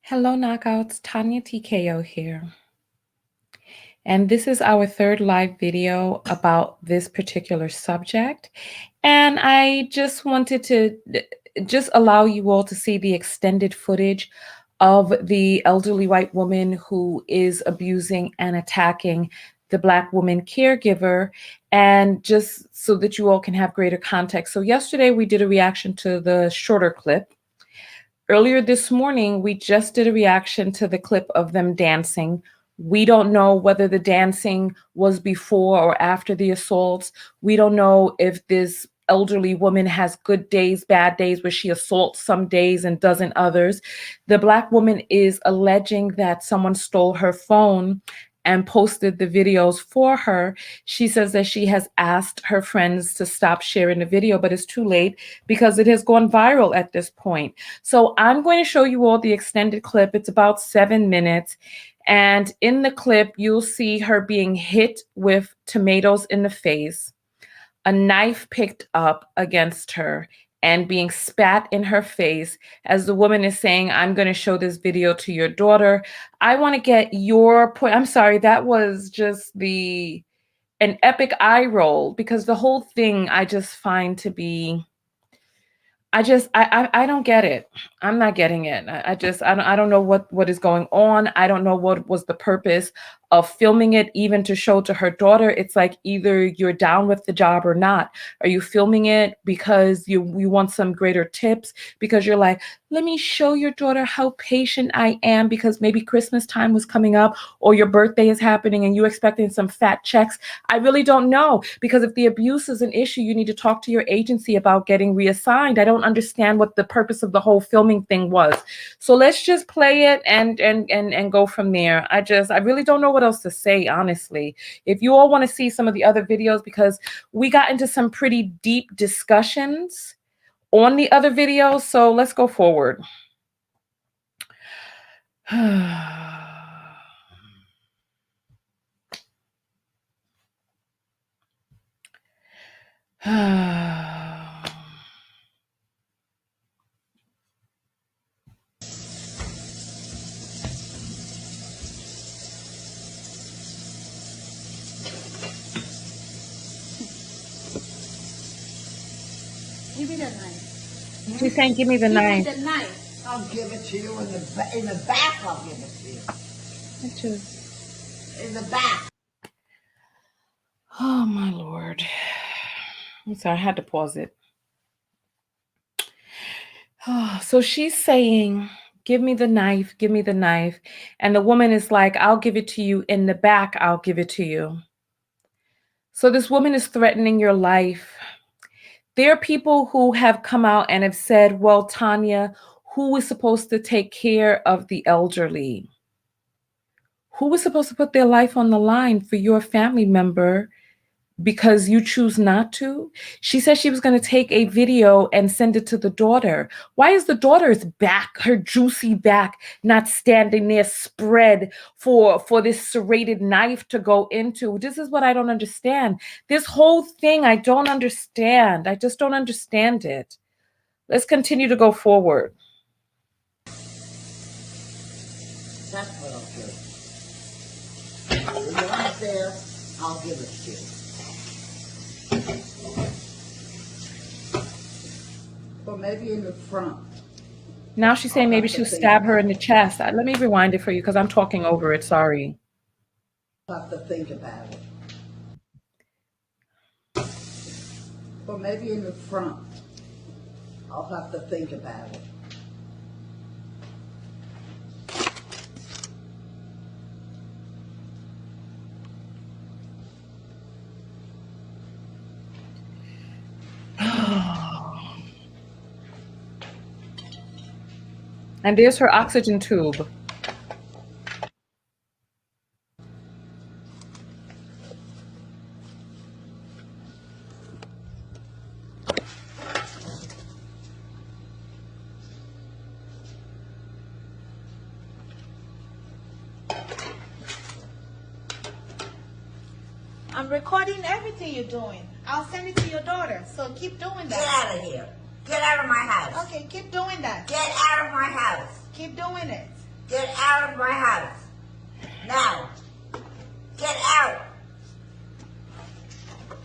Hello, Knockouts. Tanya TKO here. And this is our third live video about this particular subject. And I just wanted to just allow you all to see the extended footage of the elderly white woman who is abusing and attacking the Black woman caregiver, and just so that you all can have greater context. So yesterday we did a reaction to the shorter clip. Earlier this morning, we just did a reaction to the clip of them dancing. We don't know whether the dancing was before or after the assaults. We don't know if this elderly woman has good days, bad days, where she assaults some days and doesn't others. The Black woman is alleging that someone stole her phone and posted the videos for her. She says that she has asked her friends to stop sharing the video, but it's too late because it has gone viral at this point. So I'm going to show you all the extended clip. It's about 7 minutes. And in the clip, you'll see her being hit with tomatoes in the face, a knife picked up against her, and being spat in her face as the woman is saying, "I'm going to show this video to your daughter." I want to get your point. I'm sorry, that was just an epic eye roll, because the whole thing I just find to be, I don't get it. I'm not getting it. I don't know what is going on. I don't know what was the purpose of filming it, even to show to her daughter. It's like, either you're down with the job or not. Are you filming it because you want some greater tips? Because you're like, let me show your daughter how patient I am because maybe Christmas time was coming up or your birthday is happening and you expecting some fat checks? I really don't know, because if the abuse is an issue, you need to talk to your agency about getting reassigned. I don't understand what the purpose of the whole filming thing was. So let's just play it and go from there. I really don't know what else to say, honestly. If you all want to see some of the other videos, because we got into some pretty deep discussions on the other videos, so let's go forward. Give me the knife. She's saying, give me the knife. Give me the knife. I'll give it to you in the back. I'll give it to you. In the back. Oh my Lord. I'm sorry, I had to pause it. So she's saying, give me the knife, give me the knife. And the woman is like, I'll give it to you in the back. I'll give it to you. So this woman is threatening your life. There are people who have come out and have said, well, Tanya, who is supposed to take care of the elderly? Who is supposed to put their life on the line for your family member because you choose not to? She said she was going to take a video and send it to the daughter. Why is the daughter's back, her juicy back, not standing there spread for this serrated knife to go into? This is what I don't understand. This whole thing, I don't understand. I just don't understand it. Let's continue to go forward. That's what I'll do. When you're not there, I'll give it to you. Or maybe in the front. Now she's saying maybe she'll stab her in the chest. Let me rewind it for you because I'm talking over it. Sorry. I'll have to think about it. Or maybe in the front. I'll have to think about it. And there's her oxygen tube. I'm recording everything you're doing. I'll send it to your daughter. So keep doing Get that. out of here. Get out of my house. Okay, keep doing that. Get out of my house. Keep doing it. Get out of my house. Now. Get out.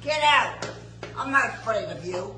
Get out. I'm not afraid of you.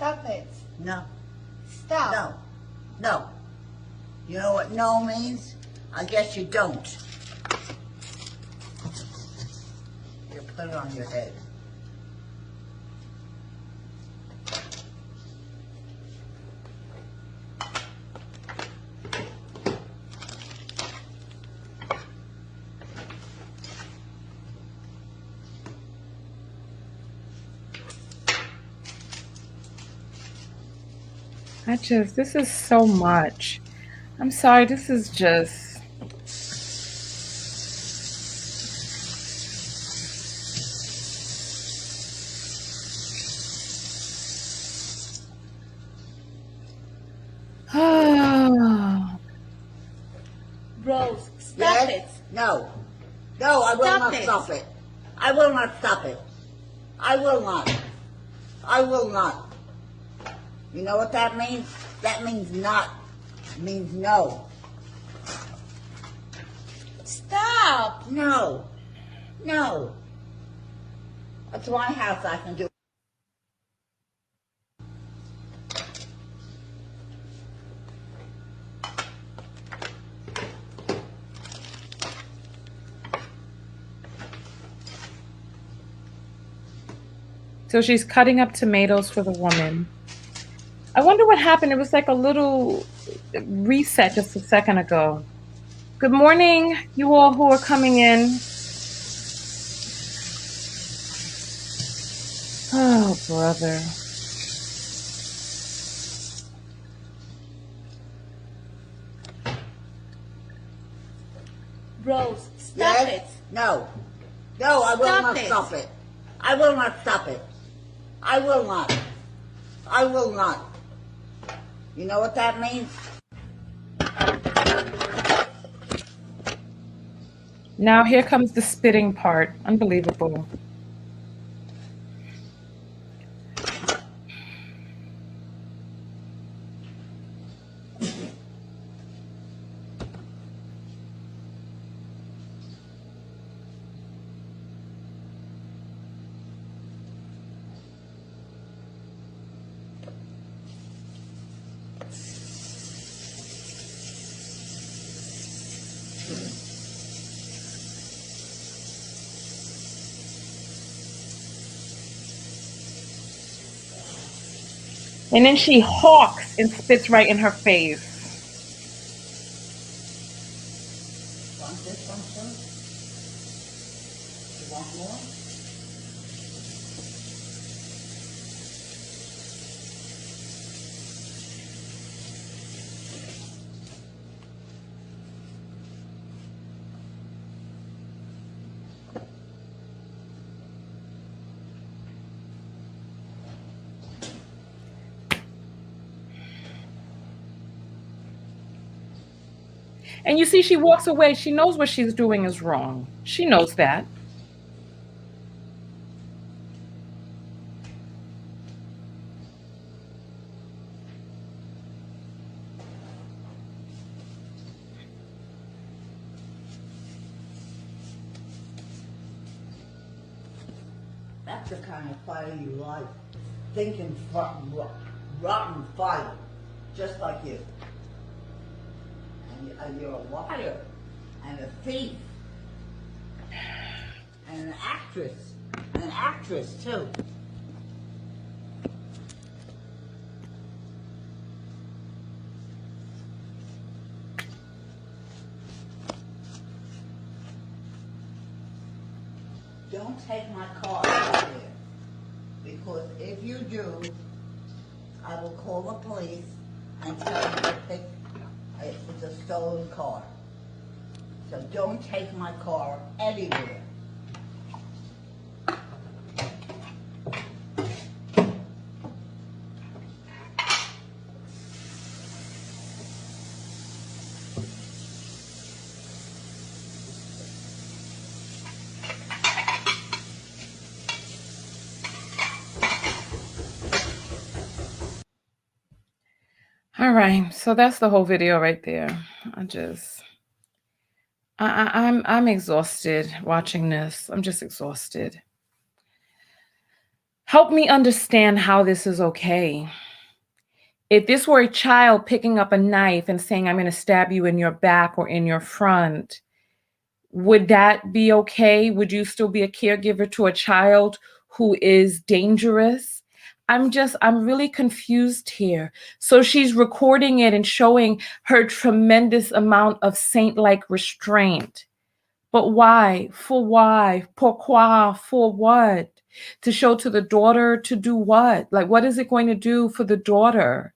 Stop it. No. Stop. No. No. You know what no means? I guess you don't. You put it on your head. This is so much. I'm sorry, this is just. Oh, Rose, stop it. No. No, I will not stop it. I will not stop it. I will not. I will not. You know what that means? That means not. It means no. Stop. No. No. That's my house. I can do. so she's cutting up tomatoes for the woman. I wonder what happened. It was like a little reset just a second ago. Good morning, you all who are coming in. Oh, brother. Rose, stop it. No. No, I will Stop not it. stop it. I will not stop it. I will not. I will not. You know what that means? Now here comes the spitting part. Unbelievable. And then she hawks and spits right in her face. Want this one too? You want more? And you see, she walks away. She knows what she's doing is wrong. She knows that. That's the kind of fire you like. Thinking rotten fire. Just like you. you're a liar and a thief and an actress too. Don't take my car out there, because if you do, I will call the police and tell them it's a stolen car. So don't take my car anywhere. All right, so that's the whole video right there. I'm exhausted watching this. I'm just exhausted. Help me understand how this is okay. If this were a child picking up a knife and saying, I'm going to stab you in your back or in your front, would that be okay? Would you still be a caregiver to a child who is dangerous? I'm really confused here. So she's recording it and showing her tremendous amount of saint-like restraint. But why? For why? Pourquoi? For what? To show to the daughter to do what? Like, what is it going to do for the daughter?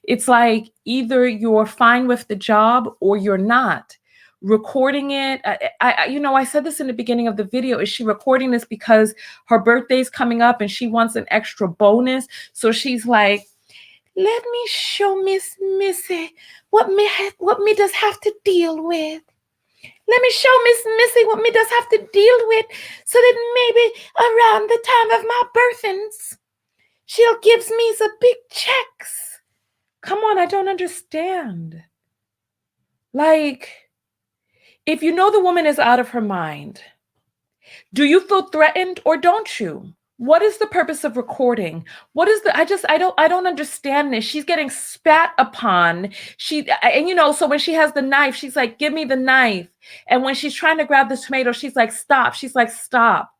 It's like either you're fine with the job or you're not. Recording it, I said this in the beginning of the video. Is she recording this because her birthday's coming up and she wants an extra bonus? So she's like, let me show Miss Missy what me does have to deal with. Let me show Miss Missy what me does have to deal with, so that maybe around the time of my birthings, she'll gives me some big checks. Come on, I don't understand. Like, if you know the woman is out of her mind, do you feel threatened or don't you? What is the purpose of recording? What is the, I don't understand this. She's getting spat upon. So when she has the knife, she's like, give me the knife. And when she's trying to grab the tomato, she's like, stop. She's like, stop.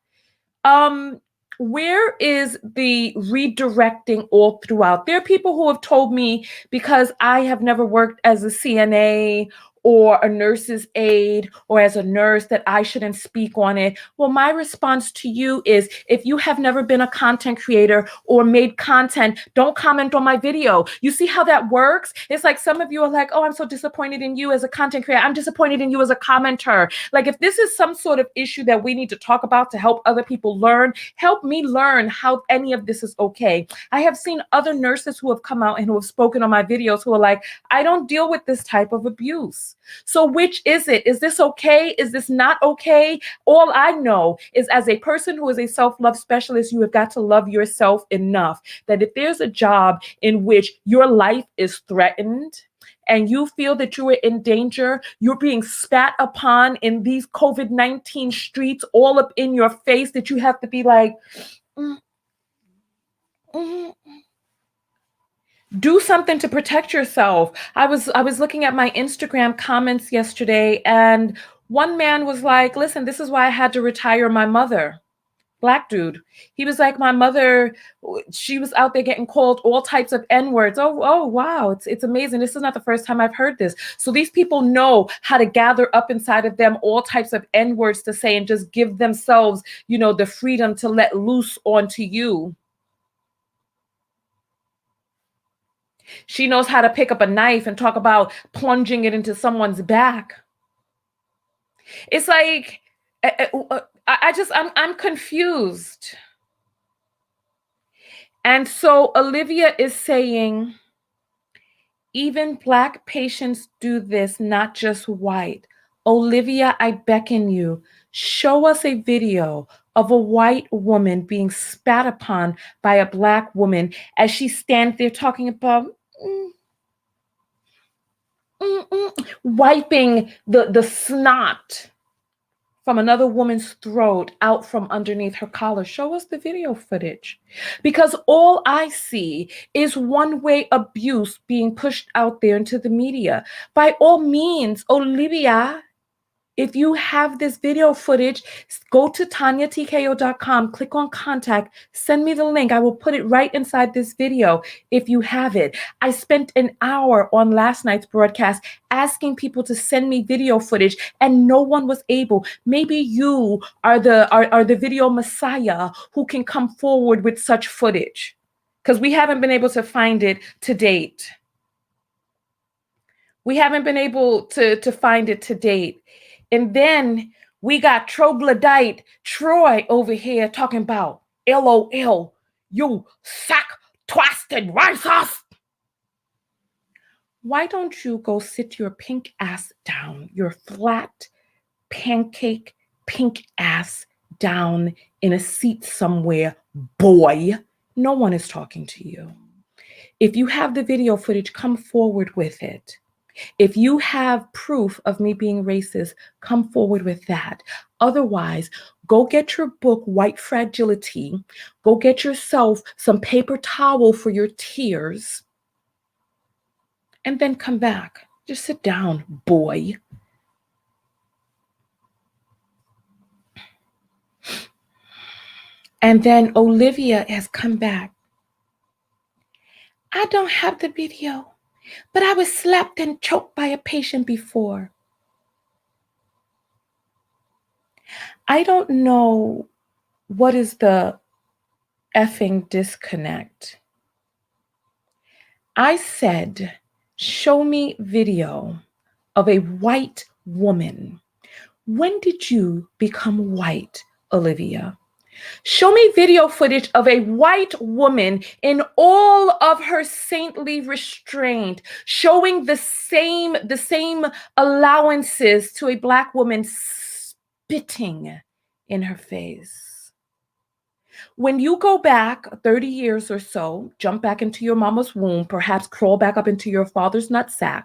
Where is the redirecting all throughout? There are people who have told me, because I have never worked as a CNA or a nurse's aide or as a nurse, that I shouldn't speak on it. Well, my response to you is, if you have never been a content creator or made content, don't comment on my video. You see how that works? It's like some of you are like, oh, I'm so disappointed in you as a content creator. I'm disappointed in you as a commenter. Like, if this is some sort of issue that we need to talk about to help other people learn, help me learn how any of this is okay. I have seen other nurses who have come out and who have spoken on my videos who are like, I don't deal with this type of abuse. So which is it? Is this okay? Is this not okay? All I know is, as a person who is a self-love specialist, you have got to love yourself enough that if there's a job in which your life is threatened and you feel that you are in danger, you're being spat upon in these COVID-19 streets all up in your face, that you have to be like, do something to protect yourself. I was looking at my Instagram comments yesterday, and one man was like, listen, this is why I had to retire my mother. Black dude. He was like, my mother, she was out there getting called all types of N-words. Oh, wow. It's amazing. This is not the first time I've heard this. So these people know how to gather up inside of them all types of N-words to say and just give themselves, the freedom to let loose onto you. She knows how to pick up a knife and talk about plunging it into someone's back. It's like, I'm confused. And so Olivia is saying, even Black patients do this, not just white. Olivia, I beckon you, show us a video of a white woman being spat upon by a Black woman as she stands there talking about wiping the snot from another woman's throat out from underneath her collar. Show us the video footage. Because all I see is one-way abuse being pushed out there into the media. By all means, Olivia, if you have this video footage, go to TanyaTKO.com, click on contact, send me the link. I will put it right inside this video if you have it. I spent an hour on last night's broadcast asking people to send me video footage, and no one was able. Maybe you are the video messiah who can come forward with such footage, because we haven't been able to find it to date. We haven't been able to find it to date. And then we got troglodyte Troy over here talking about LOL, you sack twisted racist. Why don't you go sit your pink ass down, your flat pancake pink ass down in a seat somewhere, boy? No one is talking to you. If you have the video footage, come forward with it. If you have proof of me being racist, come forward with that. Otherwise, go get your book, White Fragility. Go get yourself some paper towel for your tears. And then come back. Just sit down, boy. And then Olivia has come back. I don't have the video, but I was slapped and choked by a patient before. I don't know what is the effing disconnect. I said, show me video of a white woman. When did you become white, Olivia? Show me video footage of a white woman in all of her saintly restraint, showing the same allowances to a Black woman spitting in her face. When you go back 30 years or so, jump back into your mama's womb, perhaps crawl back up into your father's nutsack,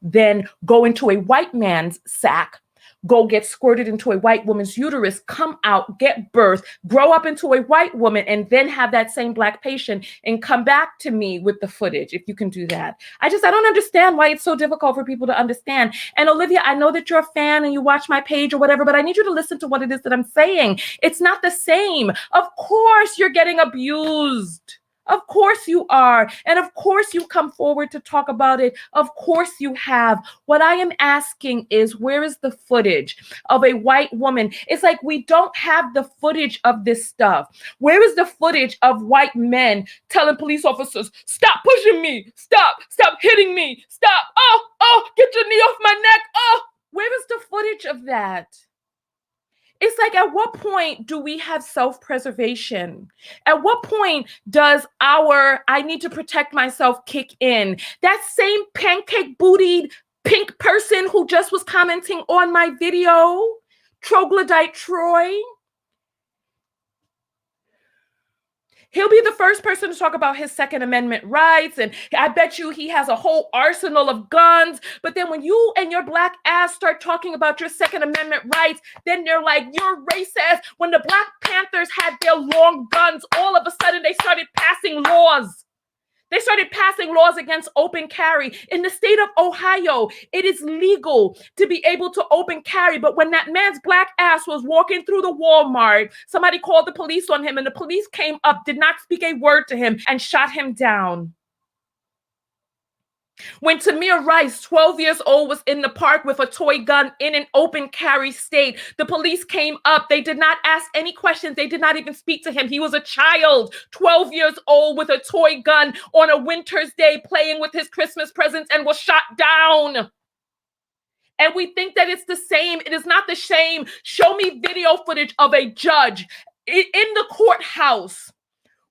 then go into a white man's sack, go get squirted into a white woman's uterus, come out, get birth, grow up into a white woman, and then have that same Black patient and come back to me with the footage, if you can do that. I don't understand why it's so difficult for people to understand. And Olivia, I know that you're a fan and you watch my page or whatever, but I need you to listen to what it is that I'm saying. It's not the same. Of course you're getting abused. Of course you are. And of course you come forward to talk about it. Of course you have. What I am asking is, where is the footage of a white woman? It's like we don't have the footage of this stuff. Where is the footage of white men telling police officers, stop pushing me, stop hitting me, stop, oh, get your knee off my neck, oh, where is the footage of that? It's like, at what point do we have self-preservation? At what point does our I need to protect myself kick in? That same pancake-bootied pink person who just was commenting on my video, Troglodyte Troy, he'll be the first person to talk about his Second Amendment rights, and I bet you he has a whole arsenal of guns. But then when you and your Black ass start talking about your Second Amendment rights, then they're like, you're racist. When the Black Panthers had their long guns, all of a sudden they started passing laws. They started passing laws against open carry. In the state of Ohio, it is legal to be able to open carry. But when that man's Black ass was walking through the Walmart, somebody called the police on him, and the police came up, did not speak a word to him, and shot him down. When Tamir Rice, 12 years old, was in the park with a toy gun in an open carry state, the police came up. They did not ask any questions. They did not even speak to him. He was a child, 12 years old, with a toy gun on a winter's day, playing with his Christmas presents, and was shot down. And we think that it's the same. It is not the same. Show me video footage of a judge in the courthouse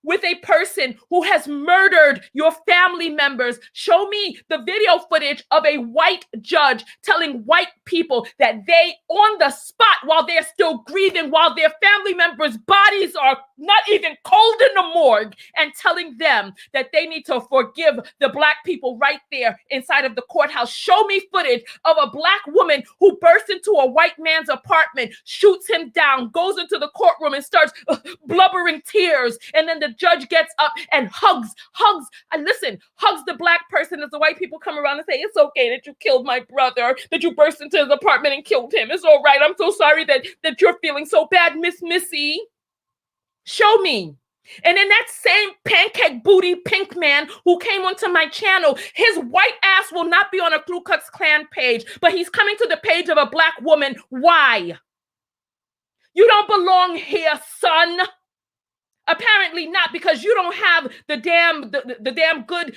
with a person who has murdered your family members. Show me the video footage of a white judge telling white people that they, on the spot, while they're still grieving, while their family members' bodies are not even cold in the morgue, and telling them that they need to forgive the Black people right there inside of the courthouse. Show me footage of a Black woman who bursts into a white man's apartment, shoots him down, goes into the courtroom and starts blubbering tears, and then the judge gets up and hugs the Black person as the white people come around and say, it's okay that you killed my brother, that you burst into his apartment and killed him. It's all right. I'm so sorry that you're feeling so bad, Miss Missy. Show me. And then that same pancake booty pink man who came onto my channel, his white ass will not be on a Ku Klux Klan page, but he's coming to the page of a Black woman. Why? You don't belong here, son. Apparently not, because you don't have the damn good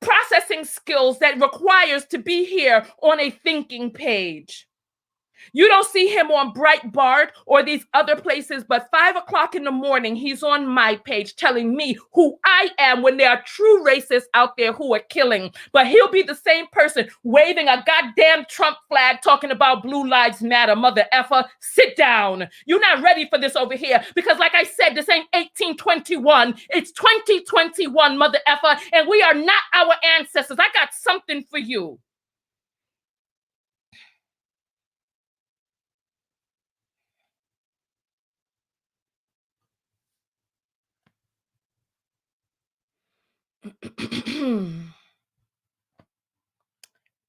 processing skills that requires to be here on a thinking page. You don't see him on Breitbart or these other places, but 5 o'clock in the morning, he's on my page telling me who I am when there are true racists out there who are killing. But he'll be the same person waving a goddamn Trump flag talking about Blue Lives Matter, mother effer. Sit down. You're not ready for this over here because, like I said, this ain't 1821. It's 2021, mother effer, and we are not our ancestors. I got something for you.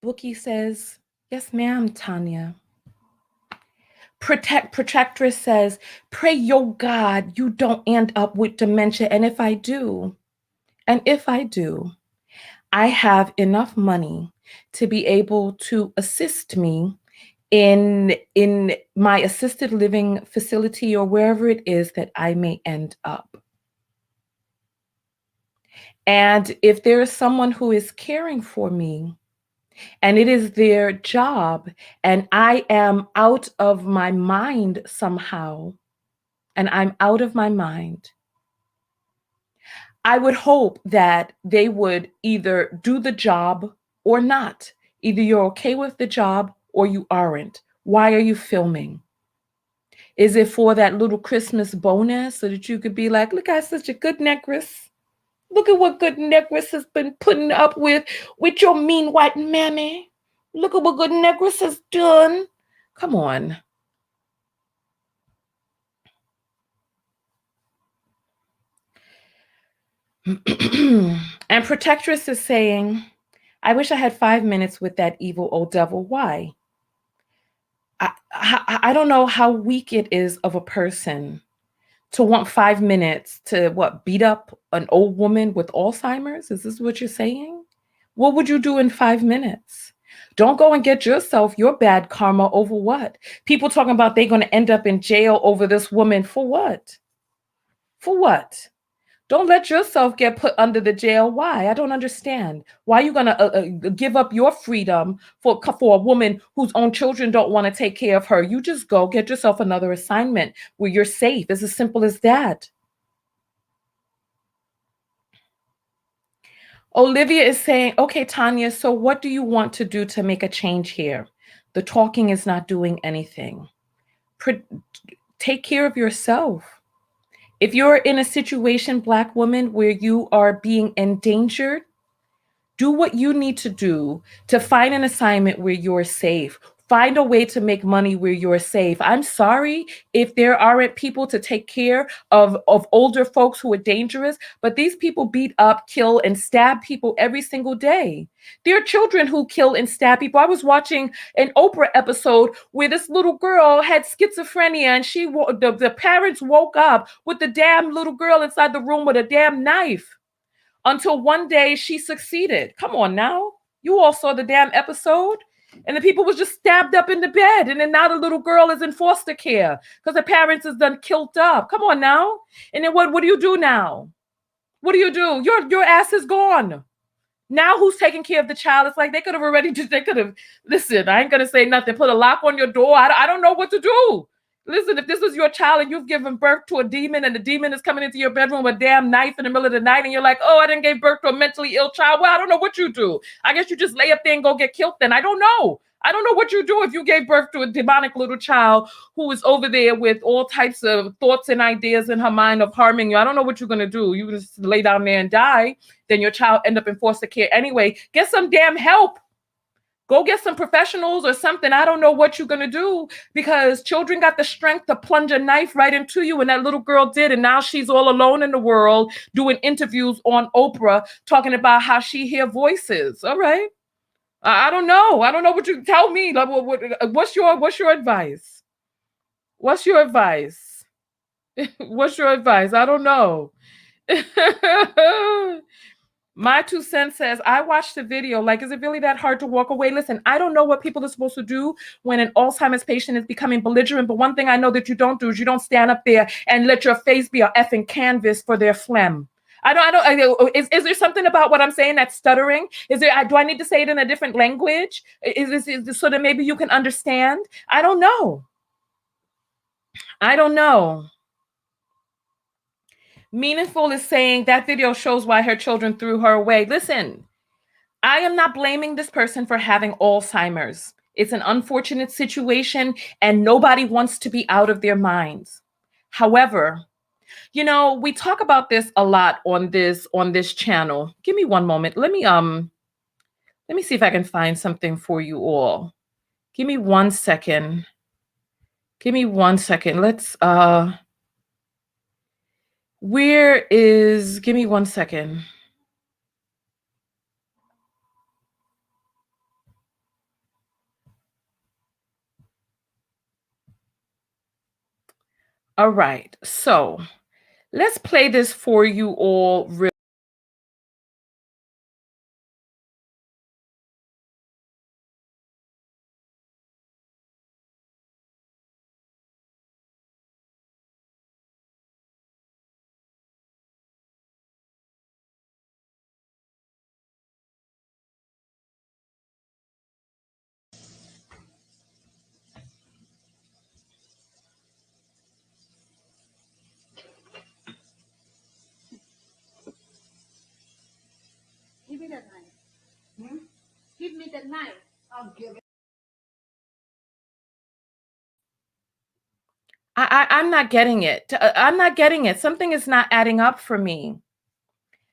Bookie says, yes, ma'am, Tanya. Protectress says, pray your God you don't end up with dementia. And if I do, I have enough money to be able to assist me in my assisted living facility or wherever it is that I may end up. And if there is someone who is caring for me and it is their job and I am out of my mind somehow, and I'm out of my mind, I would hope that they would either do the job or not. Either you're okay with the job or you aren't. Why are you filming? Is it for that little Christmas bonus so that you could be like, look, I have such a good necklace. Look at what good necklace has been putting up with your mean white mammy. Look at what good necklace has done. Come on. And Protectress is saying, I wish I had 5 minutes with that evil old devil. Why? I don't know how weak it is of a person to want 5 minutes to beat up an old woman with Alzheimer's? Is this what you're saying? What would you do in 5 minutes? Don't go and get yourself your bad karma over what? People talking about they're going to end up in jail over this woman. For what? For what? Don't let yourself get put under the jail. Why? I don't understand. Why are you going to give up your freedom for a woman whose own children don't want to take care of her? You just go get yourself another assignment where you're safe. It's as simple as that. Olivia is saying, okay, Tanya, so what do you want to do to make a change here? The talking is not doing anything. Take care of yourself. If you're in a situation, Black woman, where you are being endangered, do what you need to do to find an assignment where you're safe. Find a way to make money where you're safe. I'm sorry if there aren't people to take care of older folks who are dangerous, but these people beat up, kill, and stab people every single day. There are children who kill and stab people. I was watching an Oprah episode where this little girl had schizophrenia and the parents woke up with the damn little girl inside the room with a damn knife until one day she succeeded. Come on now. You all saw the damn episode. And the people was just stabbed up in the bed. And then now the little girl is in foster care because the parents is done killed up. Come on now. And then what do you do now? What do you do? Your ass is gone. Now who's taking care of the child? It's like they could have, listen, I ain't going to say nothing. Put a lock on your door. I don't know what to do. Listen, if this was your child and you've given birth to a demon and the demon is coming into your bedroom with a damn knife in the middle of the night and you're like, oh, I didn't give birth to a mentally ill child. Well, I don't know what you do. I guess you just lay up there and go get killed then. I don't know. I don't know what you do if you gave birth to a demonic little child who is over there with all types of thoughts and ideas in her mind of harming you. I don't know what you're going to do. You just lay down there and die. Then your child end up in foster care anyway. Get some damn help. Go get some professionals or something. I don't know what you're going to do because children got the strength to plunge a knife right into you. And that little girl did. And now she's all alone in the world doing interviews on Oprah talking about how she hear voices. All right. I don't know. I don't know what you tell me. Like, what's your advice? What's your advice? What's your advice? I don't know. My 2 cents says, I watched the video. Like, is it really that hard to walk away? Listen, I don't know what people are supposed to do when an Alzheimer's patient is becoming belligerent. But one thing I know that you don't do is you don't stand up there and let your face be a effing canvas for their phlegm. Is there something about what I'm saying that's stuttering? Do I need to say it in a different language? Is this so that maybe you can understand? I don't know. I don't know. Meaningful is saying that video shows why her children threw her away. Listen, I am not blaming this person for having Alzheimer's. It's an unfortunate situation and nobody wants to be out of their minds. However, you know, we talk about this a lot on this channel. Give me one moment. Let me see if I can find something for you all. Give me 1 second. Give me 1 second. Give me 1 second. All right. So let's play this for you all real. Give me that knife. Give me that knife. I'll give it. I'm not getting it. I'm not getting it. Something is not adding up for me.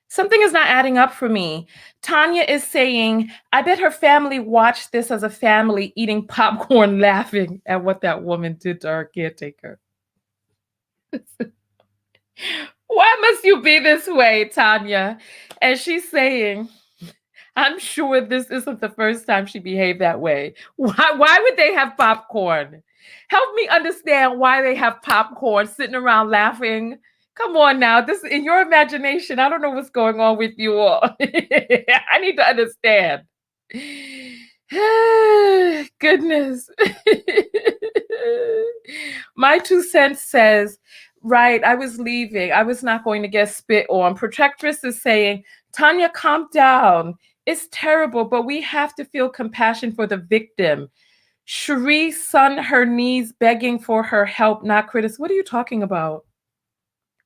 Something is not adding up for me. Tanya is saying, I bet her family watched this as a family eating popcorn, laughing at what that woman did to her caretaker. Why must you be this way, Tanya? And she's saying, I'm sure this isn't the first time she behaved that way. Why would they have popcorn? Help me understand why they have popcorn sitting around laughing. Come on now, this in your imagination. I don't know what's going on with you all. I need to understand. Goodness. My 2 cents says, right, I was leaving. I was not going to get spit on. Protectress is saying, Tanya, calm down. It's terrible, but we have to feel compassion for the victim. Cherie's son, her knees begging for her help, not criticism. What are you talking about?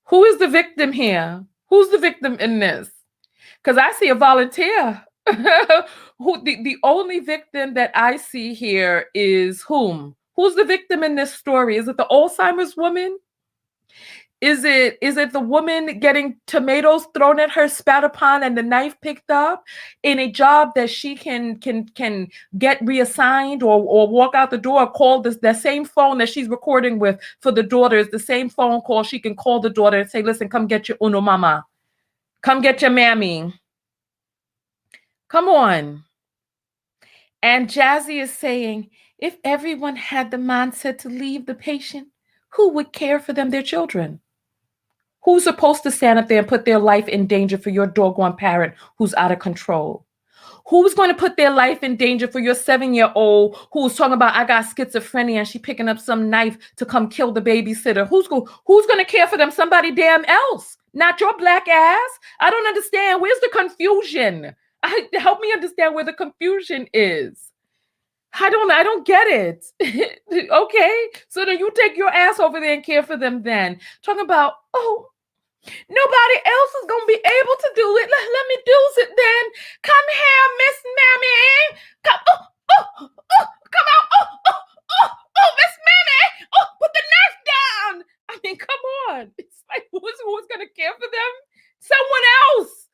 Who is the victim here? Who's the victim in this? Because I see a volunteer. The only victim that I see here is whom? Who's the victim in this story? Is it the Alzheimer's woman? Is it the woman getting tomatoes thrown at her, spat upon, and the knife picked up in a job that she can get reassigned or walk out the door, or call the same phone that she's recording with for the daughter is the same phone call she can call the daughter and say, listen, come get your uno mama. Come get your mammy. Come on. And Jazzy is saying, if everyone had the mindset to leave the patient, who would care for them, their children? Who's supposed to stand up there and put their life in danger for your doggone parent who's out of control? Who's going to put their life in danger for your 7-year-old who's talking about, I got schizophrenia and she picking up some knife to come kill the babysitter? Who's going to care for them? Somebody damn else, not your black ass. I don't understand. Where's the confusion? Help me understand where the confusion is. I don't get it. Okay, so then you take your ass over there and care for them then. Talking about, oh, nobody else is gonna be able to do it. Let me do it then. Come here, Miss Mammy. Come, come out. Miss Mammy. Oh, put the knife down. I mean, come on. It's like, who's gonna care for them? Someone else.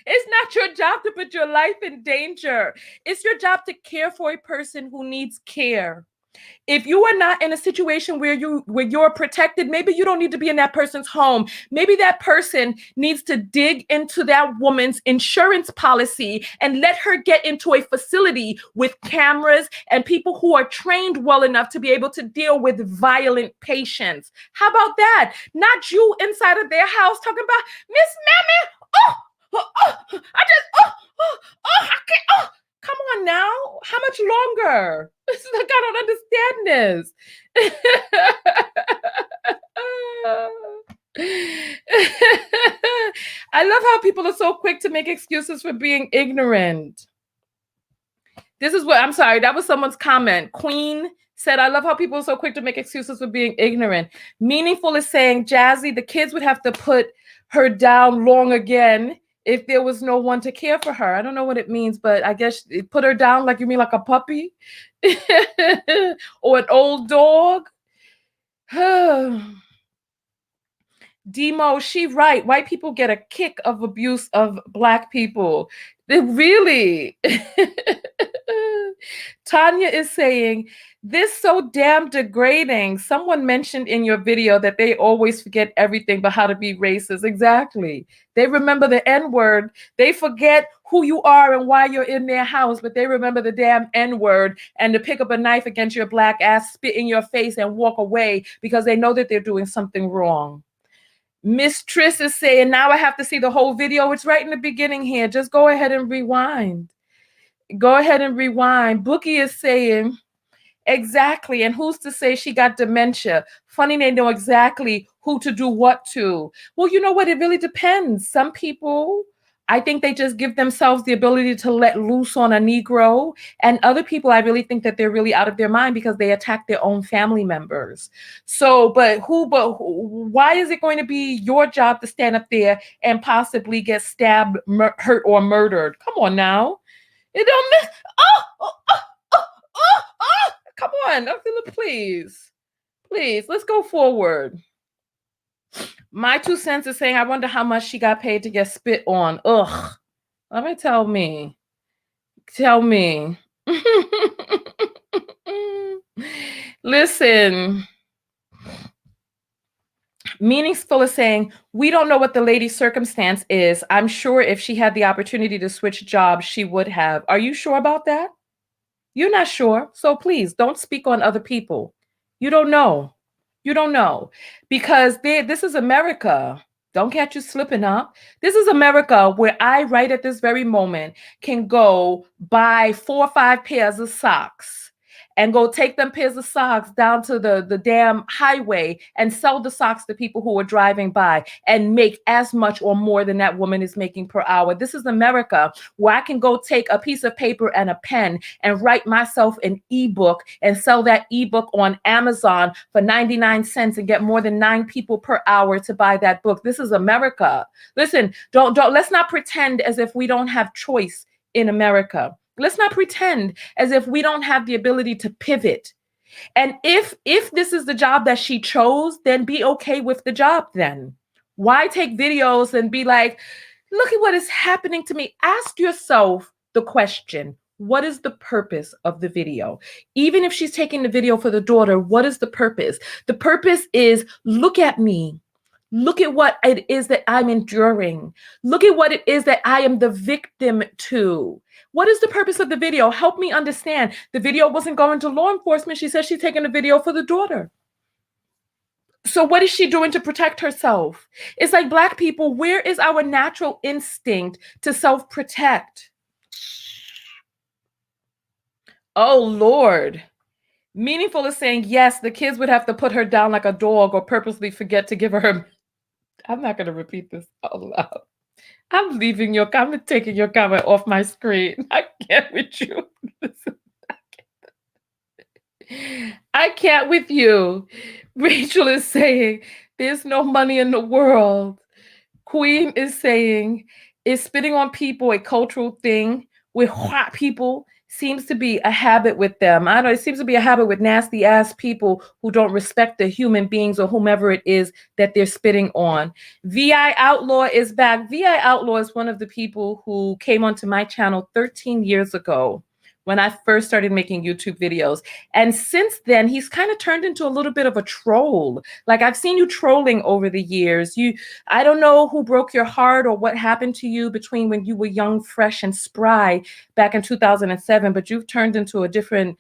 It's not your job to put your life in danger. It's your job to care for a person who needs care. If you are not in a situation where you're protected, maybe you don't need to be in that person's home. Maybe that person needs to dig into that woman's insurance policy and let her get into a facility with cameras and people who are trained well enough to be able to deal with violent patients. How about that? Not you inside of their house talking about, Miss Mammy, I can't, come on now. How much longer? It's like, I don't understand this. I love how people are so quick to make excuses for being ignorant. This is what, I'm sorry, that was someone's comment. Queen said, I love how people are so quick to make excuses for being ignorant. Meaningful is saying, Jazzy, the kids would have to put her down long again if there was no one to care for her. I don't know what it means, but I guess put her down like you mean like a puppy or an old dog. Demo, she right. White people get a kick of abuse of Black people. They really. Tanya is saying, this so damn degrading. Someone mentioned in your video that they always forget everything but how to be racist. Exactly. They remember the N-word. They forget who you are and why you're in their house, but they remember the damn N-word and to pick up a knife against your Black ass, spit in your face and walk away because they know that they're doing something wrong. Miss Triss is saying, now I have to see the whole video. It's right in the beginning here. Just go ahead and rewind. Go ahead and rewind. Bookie is saying, exactly. And who's to say she got dementia? Funny, they know exactly who to do what to. Well, you know what? It really depends. Some people, I think they just give themselves the ability to let loose on a Negro. And other people, I really think that they're really out of their mind because they attack their own family members. So, but why is it going to be your job to stand up there and possibly get stabbed, hurt, or murdered? Come on now. It don't miss. Come on, please. Please, let's go forward. My 2 cents is saying, I wonder how much she got paid to get spit on. Ugh. Let me tell me. Listen. Meaningful is saying, we don't know what the lady's circumstance is. I'm sure if she had the opportunity to switch jobs, she would have. Are you sure about that? You're not sure. So please don't speak on other people. You don't know. You don't know. Because this is America. Don't catch you slipping up. This is America where I, right at this very moment, can go buy 4 or 5 pairs of socks and go take them pairs of socks down to the damn highway and sell the socks to people who are driving by and make as much or more than that woman is making per hour. This is America where I can go take a piece of paper and a pen and write myself an ebook and sell that ebook on Amazon for 99 cents and get more than 9 people per hour to buy that book. This is America. Listen, let's not pretend as if we don't have choice in America. Let's not pretend as if we don't have the ability to pivot. And if this is the job that she chose, then be okay with the job then. Why take videos and be like, look at what is happening to me? Ask yourself the question, what is the purpose of the video? Even if she's taking the video for the daughter, what is the purpose? The purpose is, look at me. Look at what it is that I'm enduring. Look at what it is that I am the victim to. What is the purpose of the video? Help me understand. The video wasn't going to law enforcement. She said she's taking a video for the daughter. So what is she doing to protect herself? It's like Black people, where is our natural instinct to self-protect? Oh, Lord. Meaningful is saying, yes, the kids would have to put her down like a dog or purposely forget to give her. I'm not going to repeat this out loud. I'm leaving your comment, taking your comment off my screen. I can't with you. Listen, I can't with you. Rachel is saying, there's no money in the world. Queen is saying, is spitting on people a cultural thing with white people? Seems to be a habit with them. I don't know, it seems to be a habit with nasty ass people who don't respect the human beings or whomever it is that they're spitting on. VI Outlaw is back. VI Outlaw is one of the people who came onto my channel 13 years ago when I first started making YouTube videos. And since then, he's kind of turned into a little bit of a troll. Like, I've seen you trolling over the years. I don't know who broke your heart or what happened to you between when you were young, fresh, and spry back in 2007, but you've turned into a different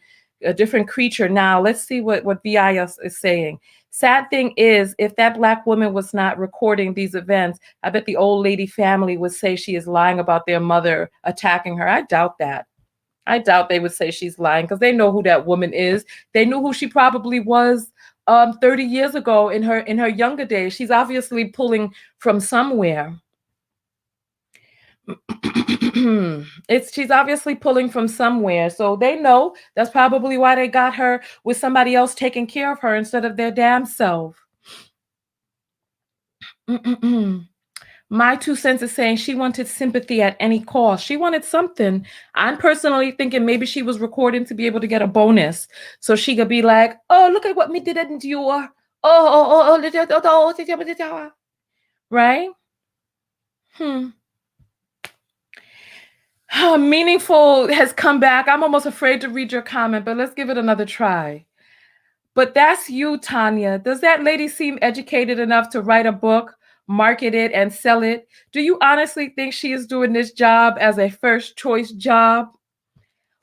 creature now. Let's see what VIS is saying. Sad thing is, if that Black woman was not recording these events, I bet the old lady family would say she is lying about their mother attacking her. I doubt that. I doubt they would say she's lying because they know who that woman is. They knew who she probably was 30 years ago in her younger days. She's obviously pulling from somewhere. She's obviously pulling from somewhere. So they know that's probably why they got her with somebody else taking care of her instead of their damn self. My 2 cents is saying she wanted sympathy at any cost. She wanted something. I'm personally thinking maybe she was recording to be able to get a bonus. So she could be like, oh, look at what me did endure. Right? Meaningful has come back. I'm almost afraid to read your comment, but let's give it another try. But that's you, Tanya. Does that lady seem educated enough to write a book, market it, and sell it? Do you honestly think she is doing this job as a first choice job?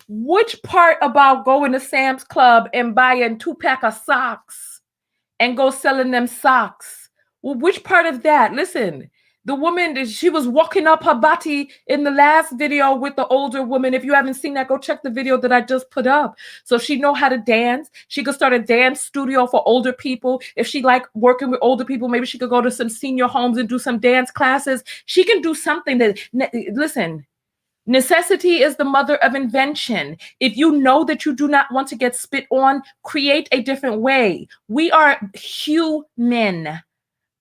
Which part about going to Sam's Club and buying 2-pack of socks and go selling them socks? Well, which part of that? Listen, the woman, she was walking up her body in the last video with the older woman. If you haven't seen that, go check the video that I just put up. So she know how to dance. She could start a dance studio for older people. If she like working with older people, maybe she could go to some senior homes and do some dance classes. She can do something that, listen, necessity is the mother of invention. If you know that you do not want to get spit on, create a different way. We are human.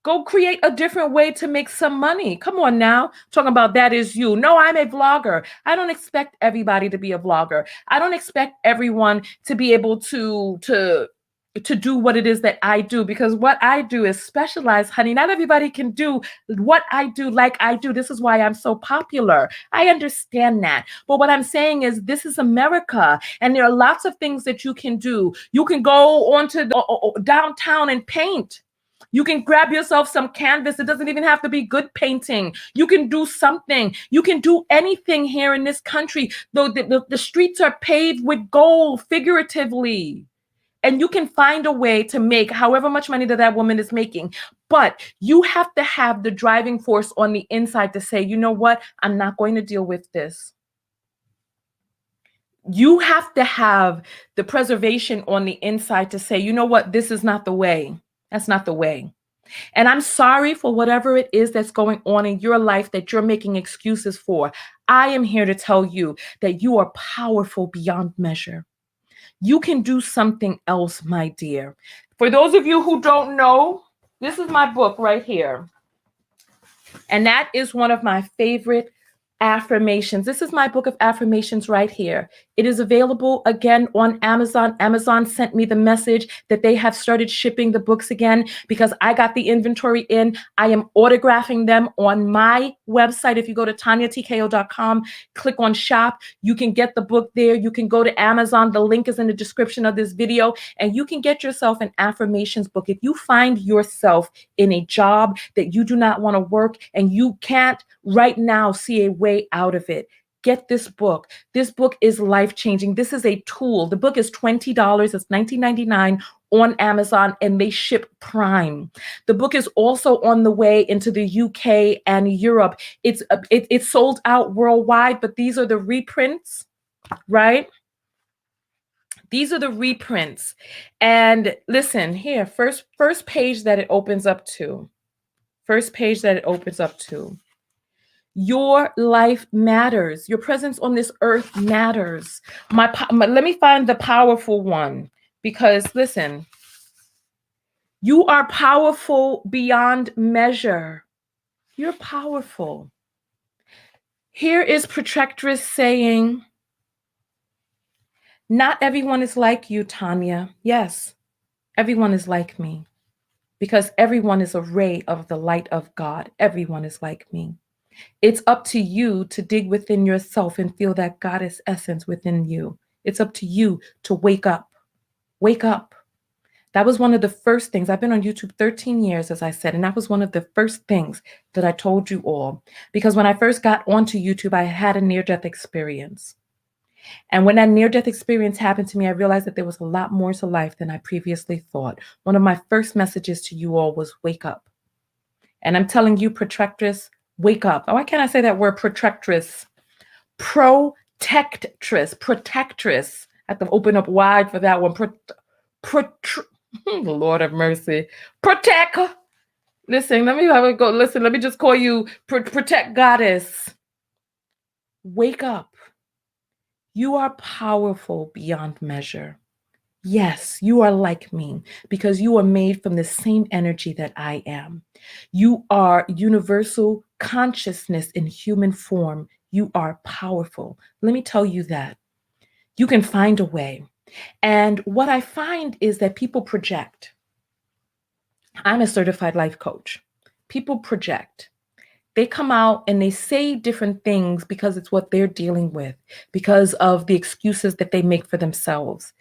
Go create a different way to make some money. Come on now. Talking about that is you. No, I'm a vlogger. I don't expect everybody to be a vlogger. I don't expect everyone to be able to do what it is that I do, because what I do is specialized, honey. Not everybody can do what I do like I do. This is why I'm so popular. I understand that. But what I'm saying is this is America, and there are lots of things that you can do. You can go onto the downtown and paint. You can grab yourself some canvas. It doesn't even have to be good painting. You can do something. You can do anything here in this country. Though the streets are paved with gold, figuratively. And you can find a way to make however much money that woman is making. But you have to have the driving force on the inside to say, you know what? I'm not going to deal with this. You have to have the preservation on the inside to say, you know what? This is not the way. That's not the way. And I'm sorry for whatever it is that's going on in your life that you're making excuses for. I am here to tell you that you are powerful beyond measure. You can do something else, my dear. For those of you who don't know, this is my book right here. And that is one of my favorite affirmations. This is my book of affirmations right here. It is available again on Amazon. Amazon sent me the message that they have started shipping the books again because I got the inventory in. I am autographing them on my website. If you go to tanyatko.com, click on shop, you can get the book there. You can go to Amazon. The link is in the description of this video, and you can get yourself an affirmations book. If you find yourself in a job that you do not want to work and you can't right now see a way out of it, get this book. This book is life-changing. This is a tool. The book is $20. It's $19.99 on Amazon, and they ship Prime. The book is also on the way into the UK and Europe. It's sold out worldwide, but these are the reprints, right? These are the reprints. And listen here, first page that it opens up to. First page that it opens up to. Your life matters. Your presence on this earth matters. Let me find the powerful one, because listen, you are powerful beyond measure. You're powerful. Here is Protectress saying, not everyone is like you, Tanya. Yes, everyone is like me, because everyone is a ray of the light of God. Everyone is like me. It's up to you to dig within yourself and feel that goddess essence within you. It's up to you to wake up. Wake up. That was one of the first things. I've been on YouTube 13 years, as I said, and that was one of the first things that I told you all. Because when I first got onto YouTube, I had a near-death experience. And when that near-death experience happened to me, I realized that there was a lot more to life than I previously thought. One of my first messages to you all was wake up. And I'm telling you, Protectress, wake up. Oh, why can't I say that word, Protectress? Protectress. I have to open up wide for that one. Lord have mercy. Protect. Listen, let me have it go. Listen, let me just call you Protect Goddess. Wake up. You are powerful beyond measure. Yes, you are like me because you are made from the same energy that I am. You are universal consciousness in human form. You are powerful. Let me tell you that. You can find a way. And what I find is that people project. I'm a certified life coach. People project. They come out and they say different things because it's what they're dealing with, because of the excuses that they make for themselves.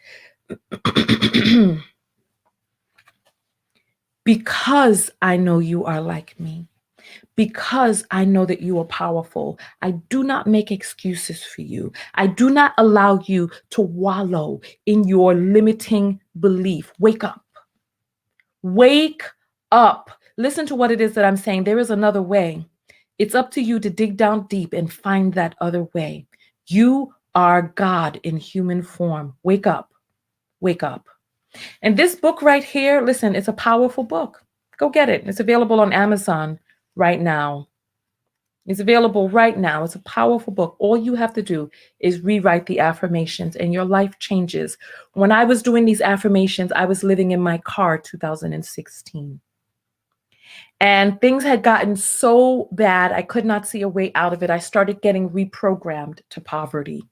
Because I know you are like me, because I know that you are powerful, I do not make excuses for you. I do not allow you to wallow in your limiting belief. Wake up. Wake up. Listen to what it is that I'm saying. There is another way. It's up to you to dig down deep and find that other way. You are God in human form. Wake up. Wake up. And this book right here, listen, it's a powerful book. Go get it. It's available on Amazon right now. It's available right now. It's a powerful book. All you have to do is rewrite the affirmations and your life changes. When I was doing these affirmations, I was living in my car 2016. And things had gotten so bad, I could not see a way out of it. I started getting reprogrammed to poverty.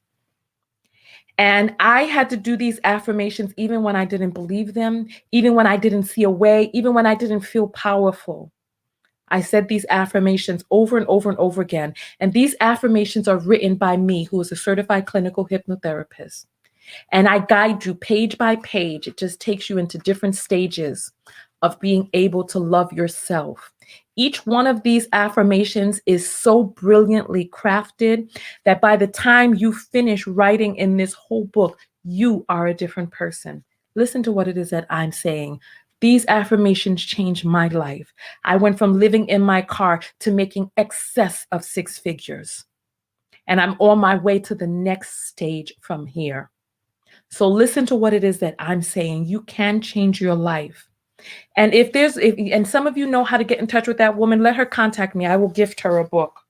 And I had to do these affirmations even when I didn't believe them, even when I didn't see a way, even when I didn't feel powerful. I said these affirmations over and over and over again. And these affirmations are written by me, who is a certified clinical hypnotherapist. And I guide you page by page. It just takes you into different stages of being able to love yourself. Each one of these affirmations is so brilliantly crafted that by the time you finish writing in this whole book, you are a different person. Listen to what it is that I'm saying. These affirmations changed my life. I went from living in my car to making excess of 6 figures. And I'm on my way to the next stage from here. So listen to what it is that I'm saying. You can change your life. And and some of you know how to get in touch with that woman, let her contact me. I will gift her a book.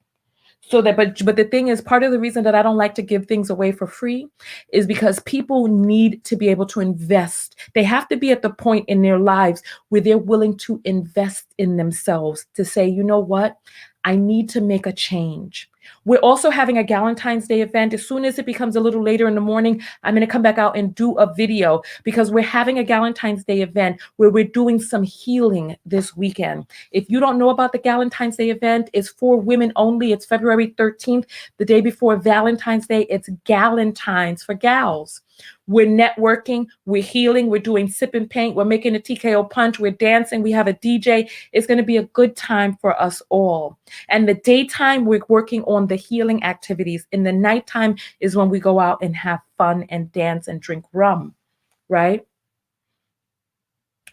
So that, but the thing is, part of the reason that I don't like to give things away for free is because people need to be able to invest. They have to be at the point in their lives where they're willing to invest in themselves to say, you know what? I need to make a change. We're also having a Galentine's Day event. As soon as it becomes a little later in the morning, I'm going to come back out and do a video because we're having a Galentine's Day event where we're doing some healing this weekend. If you don't know about the Galentine's Day event, it's for women only. It's February 13th, the day before Valentine's Day. It's Galentine's for gals. We're networking, we're healing, we're doing sip and paint, we're making a TKO punch, we're dancing, we have a DJ. It's going to be a good time for us all. And the daytime, we're working on the healing activities. In the nighttime is when we go out and have fun and dance and drink rum, right?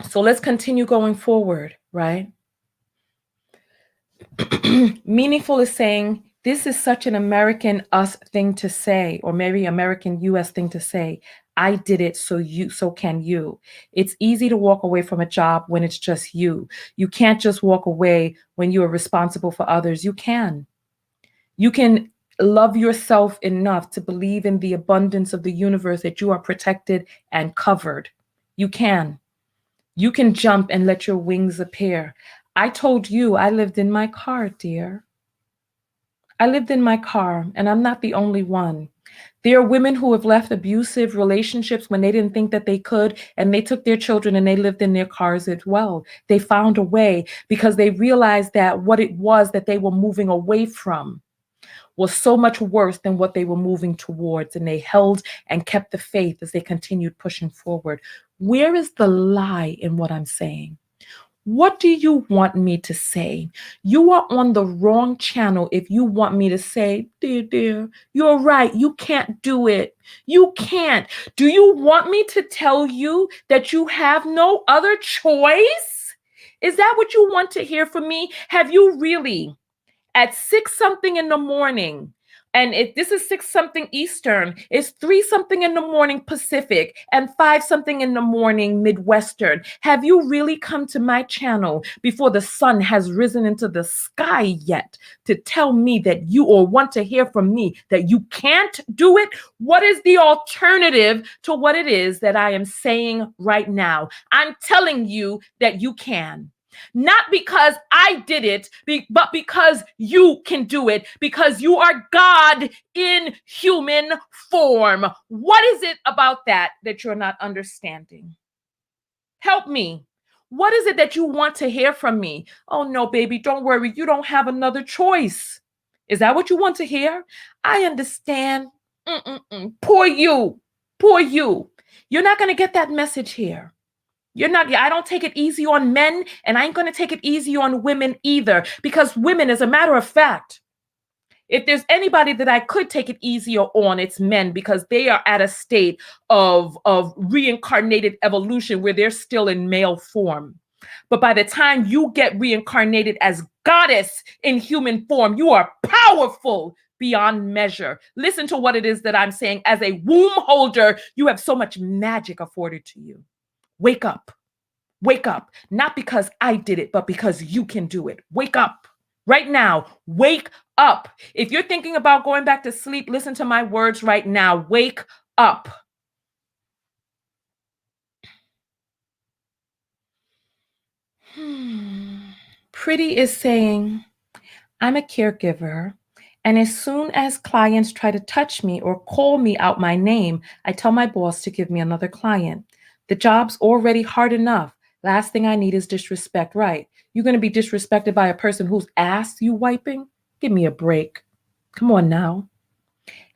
So let's continue going forward, right? Meaningful is saying, this is such an American us thing to say, or maybe American US thing to say. I did it, so can you. It's easy to walk away from a job when it's just you. You can't just walk away when you are responsible for others. You can. You can love yourself enough to believe in the abundance of the universe, that you are protected and covered. You can. You can jump and let your wings appear. I told you I lived in my car, dear. I lived in my car, and I'm not the only one. There are women who have left abusive relationships when they didn't think that they could, and they took their children and they lived in their cars as well. They found a way because they realized that what it was that they were moving away from was so much worse than what they were moving towards, and they held and kept the faith as they continued pushing forward. Where is the lie in what I'm saying? What do you want me to say? You are on the wrong channel if you want me to say, dear, you're right. You can't do it. You can't. Do you want me to tell you that you have no other choice? Is that what you want to hear from me? Have you really, at 6 something in the morning, and if this is 6 something Eastern, it's 3 something in the morning Pacific and 5 something in the morning Midwestern. Have you really come to my channel before the sun has risen into the sky yet to tell me that you, or want to hear from me that you can't do it? What is the alternative to what it is that I am saying right now? I'm telling you that you can. Not because I did it, but because you can do it, because you are God in human form. What is it about that you're not understanding? Help me. What is it that you want to hear from me? Oh, no, baby, don't worry. You don't have another choice. Is that what you want to hear? I understand. Poor you. Poor you. You're not going to get that message here. You're not, I don't take it easy on men, and I ain't going to take it easy on women either, because women, as a matter of fact, if there's anybody that I could take it easier on, it's men, because they are at a state of reincarnated evolution where they're still in male form. But by the time you get reincarnated as goddess in human form, you are powerful beyond measure. Listen to what it is that I'm saying. As a womb holder, you have so much magic afforded to you. Wake up. Wake up. Not because I did it, but because you can do it. Wake up. Right now. Wake up. If you're thinking about going back to sleep, listen to my words right now. Wake up. Pretty is saying, I'm a caregiver, and as soon as clients try to touch me or call me out my name, I tell my boss to give me another client. The job's already hard enough. Last thing I need is disrespect, right? You're going to be disrespected by a person whose ass you wiping? Give me a break. Come on now.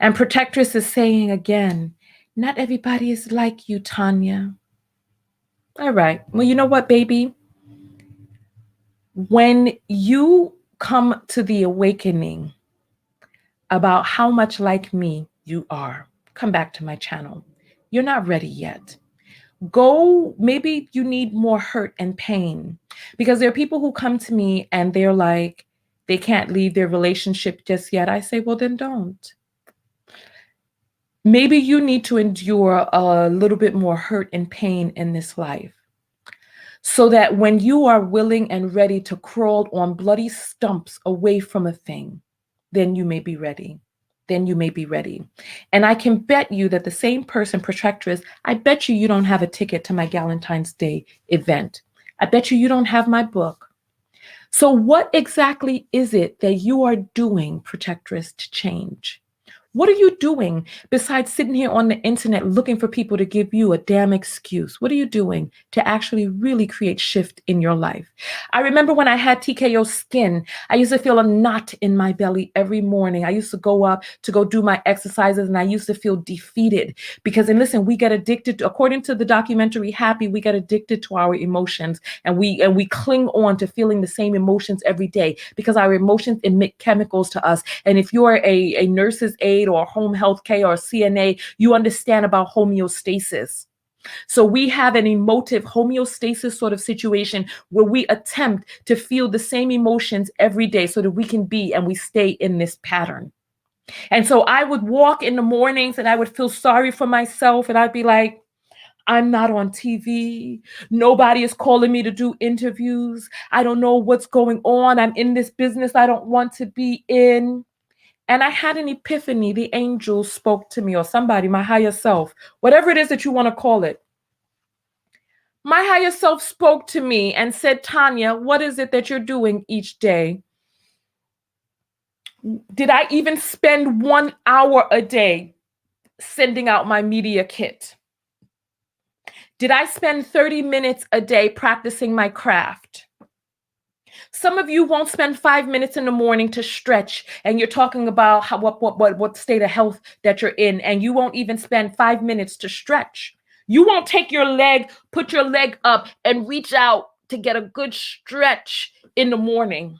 And Protectress is saying again, not everybody is like you, Tanya. All right. Well, you know what, baby? When you come to the awakening about how much like me you are, come back to my channel. You're not ready yet. Go, maybe you need more hurt and pain, because there are people who come to me and they're like, they can't leave their relationship just yet. I say, well, then don't. Maybe you need to endure a little bit more hurt and pain in this life, so that when you are willing and ready to crawl on bloody stumps away from a thing, then you may be ready. Then you may be ready. And I can bet you that the same person, Protectress, I bet you don't have a ticket to my Valentine's Day event. I bet you don't have my book. So what exactly is it that you are doing, Protectress, to change? What are you doing besides sitting here on the internet looking for people to give you a damn excuse? What are you doing to actually really create shift in your life? I remember when I had TKO skin, I used to feel a knot in my belly every morning. I used to go up to go do my exercises, and I used to feel defeated because, and listen, we get addicted to, according to the documentary Happy, we get addicted to our emotions, and we cling on to feeling the same emotions every day because our emotions emit chemicals to us. And if you're a nurse's aide or home health care or CNA, you understand about homeostasis. So we have an emotive homeostasis sort of situation where we attempt to feel the same emotions every day so that we can be and we stay in this pattern. And so I would walk in the mornings and I would feel sorry for myself, and I'd be like, I'm not on TV. Nobody is calling me to do interviews. I don't know what's going on. I'm in this business I don't want to be in. And I had an epiphany. The angel spoke to me, or somebody, my higher self, whatever it is that you want to call it. My higher self spoke to me and said, Tanya, what is it that you're doing each day? Did I even spend 1 hour a day sending out my media kit? Did I spend 30 minutes a day practicing my craft? Some of you won't spend 5 minutes in the morning to stretch, and you're talking about how, what state of health that you're in, and you won't even spend 5 minutes to stretch. You won't take your leg, put your leg up, and reach out to get a good stretch in the morning.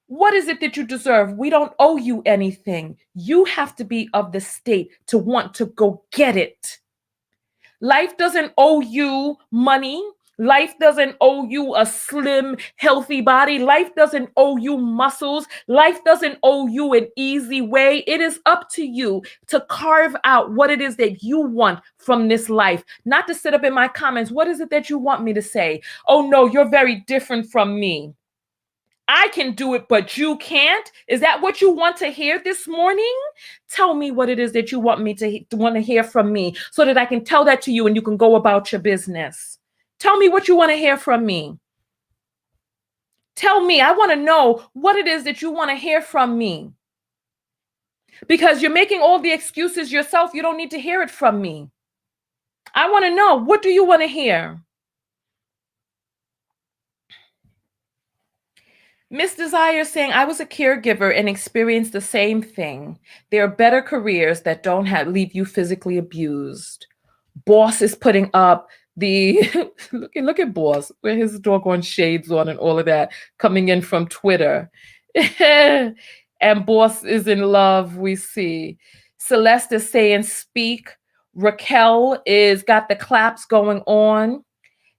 What is it that you deserve? We don't owe you anything. You have to be of the state to want to go get it. Life doesn't owe you money. Life doesn't owe you a slim, healthy body. Life doesn't owe you muscles. Life doesn't owe you an easy way. It is up to you to carve out what it is that you want from this life. Not to sit up in my comments. What is it that you want me to say? Oh no, you're very different from me. I can do it, but you can't. Is that what you want to hear this morning? Tell me what it is that you want me to want to hear from me so that I can tell that to you and you can go about your business. Tell me what you want to hear from me. Tell me, I want to know what it is that you want to hear from me. Because you're making all the excuses yourself. You don't need to hear it from me. I want to know, what do you want to hear? Miss Desire saying, I was a caregiver and experienced the same thing. There are better careers that don't leave you physically abused. Boss is putting up the, look at Boss, with his doggone shades on and all of that, coming in from Twitter. And Boss is in love, we see. Celeste is saying, speak. Raquel is got the claps going on.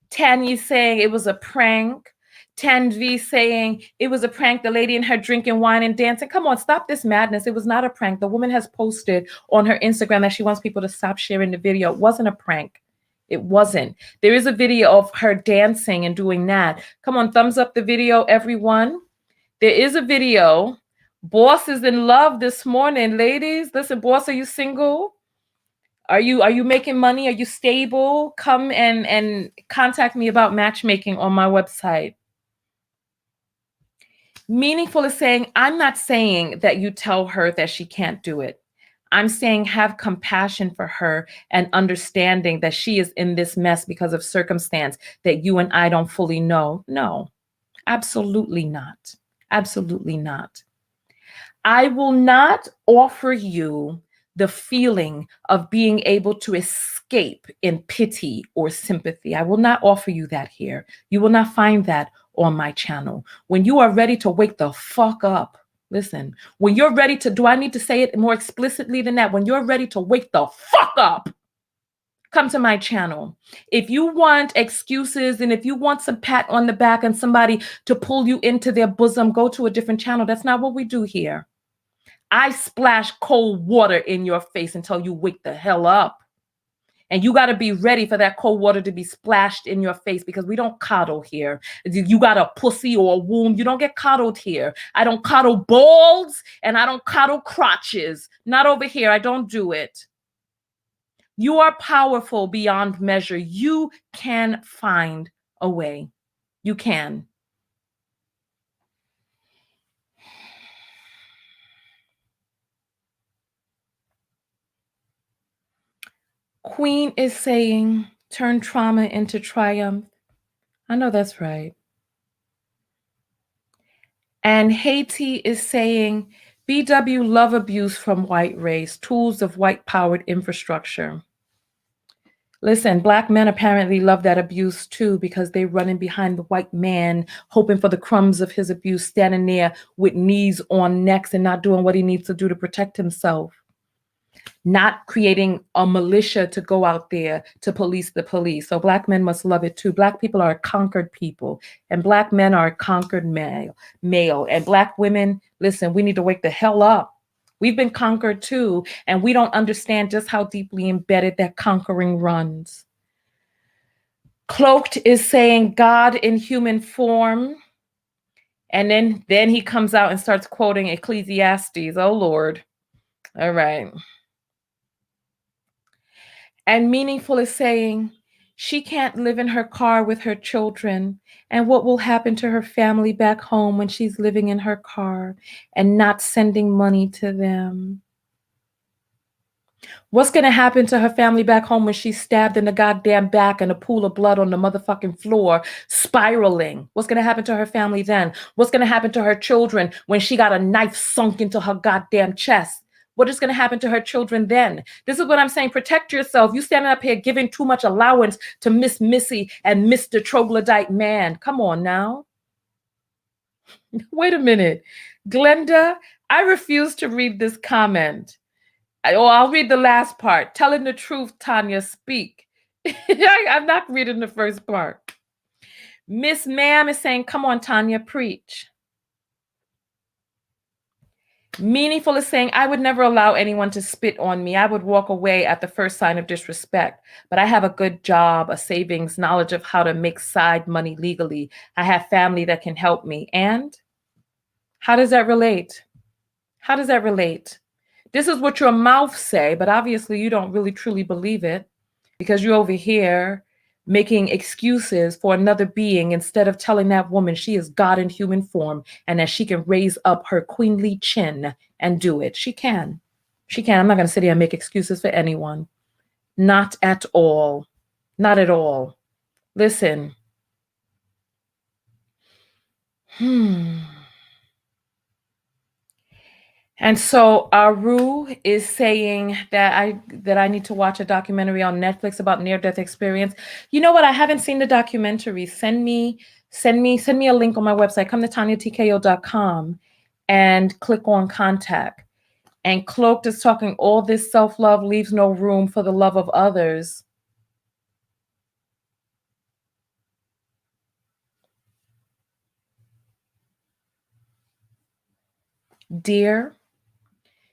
Tanya's saying it was a prank. Tanvi saying it was a prank. The lady in her drinking wine and dancing. Come on, stop this madness. It was not a prank. The woman has posted on her Instagram that she wants people to stop sharing the video. It wasn't a prank. It wasn't. There is a video of her dancing and doing that. Come on, thumbs up the video, everyone. There is a video. Boss is in love this morning, ladies. Listen, Boss, are you single? Are you making money? Are you stable? Come and contact me about matchmaking on my website. Meaningful is saying, I'm not saying that you tell her that she can't do it. I'm saying have compassion for her and understanding that she is in this mess because of circumstance that you and I don't fully know. No, absolutely not. Absolutely not. I will not offer you the feeling of being able to escape in pity or sympathy. I will not offer you that here. You will not find that on my channel. When you are ready to wake the fuck up, listen, when you're ready to, do I need to say it more explicitly than that? When you're ready to wake the fuck up, come to my channel. If you want excuses and if you want some pat on the back and somebody to pull you into their bosom, go to a different channel. That's not what we do here. I splash cold water in your face until you wake the hell up. And you got to be ready for that cold water to be splashed in your face because we don't coddle here. You got a pussy or a womb. You don't get coddled here. I don't coddle balls and I don't coddle crotches. Not over here. I don't do it. You are powerful beyond measure. You can find a way. You can. Queen is saying, turn trauma into triumph. I know that's right. And Haiti is saying, BW love abuse from white race, tools of white powered infrastructure. Listen, Black men apparently love that abuse too because they're running behind the white man, hoping for the crumbs of his abuse, standing there with knees on necks and not doing what he needs to do to protect himself. Not creating a militia to go out there to police the police. So Black men must love it too. Black people are a conquered people and Black men are a conquered male. And Black women, listen, we need to wake the hell up. We've been conquered too, and we don't understand just how deeply embedded that conquering runs. Cloaked is saying God in human form. And then he comes out and starts quoting Ecclesiastes. Oh, Lord. All right. And meaningful is saying she can't live in her car with her children. And what will happen to her family back home when she's living in her car and not sending money to them? What's going to happen to her family back home when she's stabbed in the goddamn back and a pool of blood on the motherfucking floor, spiraling? What's going to happen to her family then? What's going to happen to her children when she got a knife sunk into her goddamn chest? What is going to happen to her children then? This is what I'm saying. Protect yourself. You standing up here giving too much allowance to Miss Missy and Mr. Troglodyte man. Come on now. Wait a minute. Glenda, I refuse to read this comment. I'll read the last part. Telling the truth, Tanya, speak. I'm not reading the first part. Miss Ma'am is saying, come on, Tanya, preach. Meaningful is saying, I would never allow anyone to spit on me. I would walk away at the first sign of disrespect. But I have a good job, a savings, knowledge of how to make side money legally. I have family that can help me. And how does that relate? How does that relate? This is what your mouth say, but obviously you don't really truly believe it because you're over here making excuses for another being instead of telling that woman she is God in human form and that she can raise up her queenly chin and do it. She can. She can. I'm not going to sit here and make excuses for anyone. Not at all. Not at all. Listen. And so Aru is saying that I need to watch a documentary on Netflix about near-death experience. You know what? I haven't seen the documentary. Send me a link on my website. Come to tanyatko.com and click on contact. And Cloaked is talking all this self-love leaves no room for the love of others. Dear,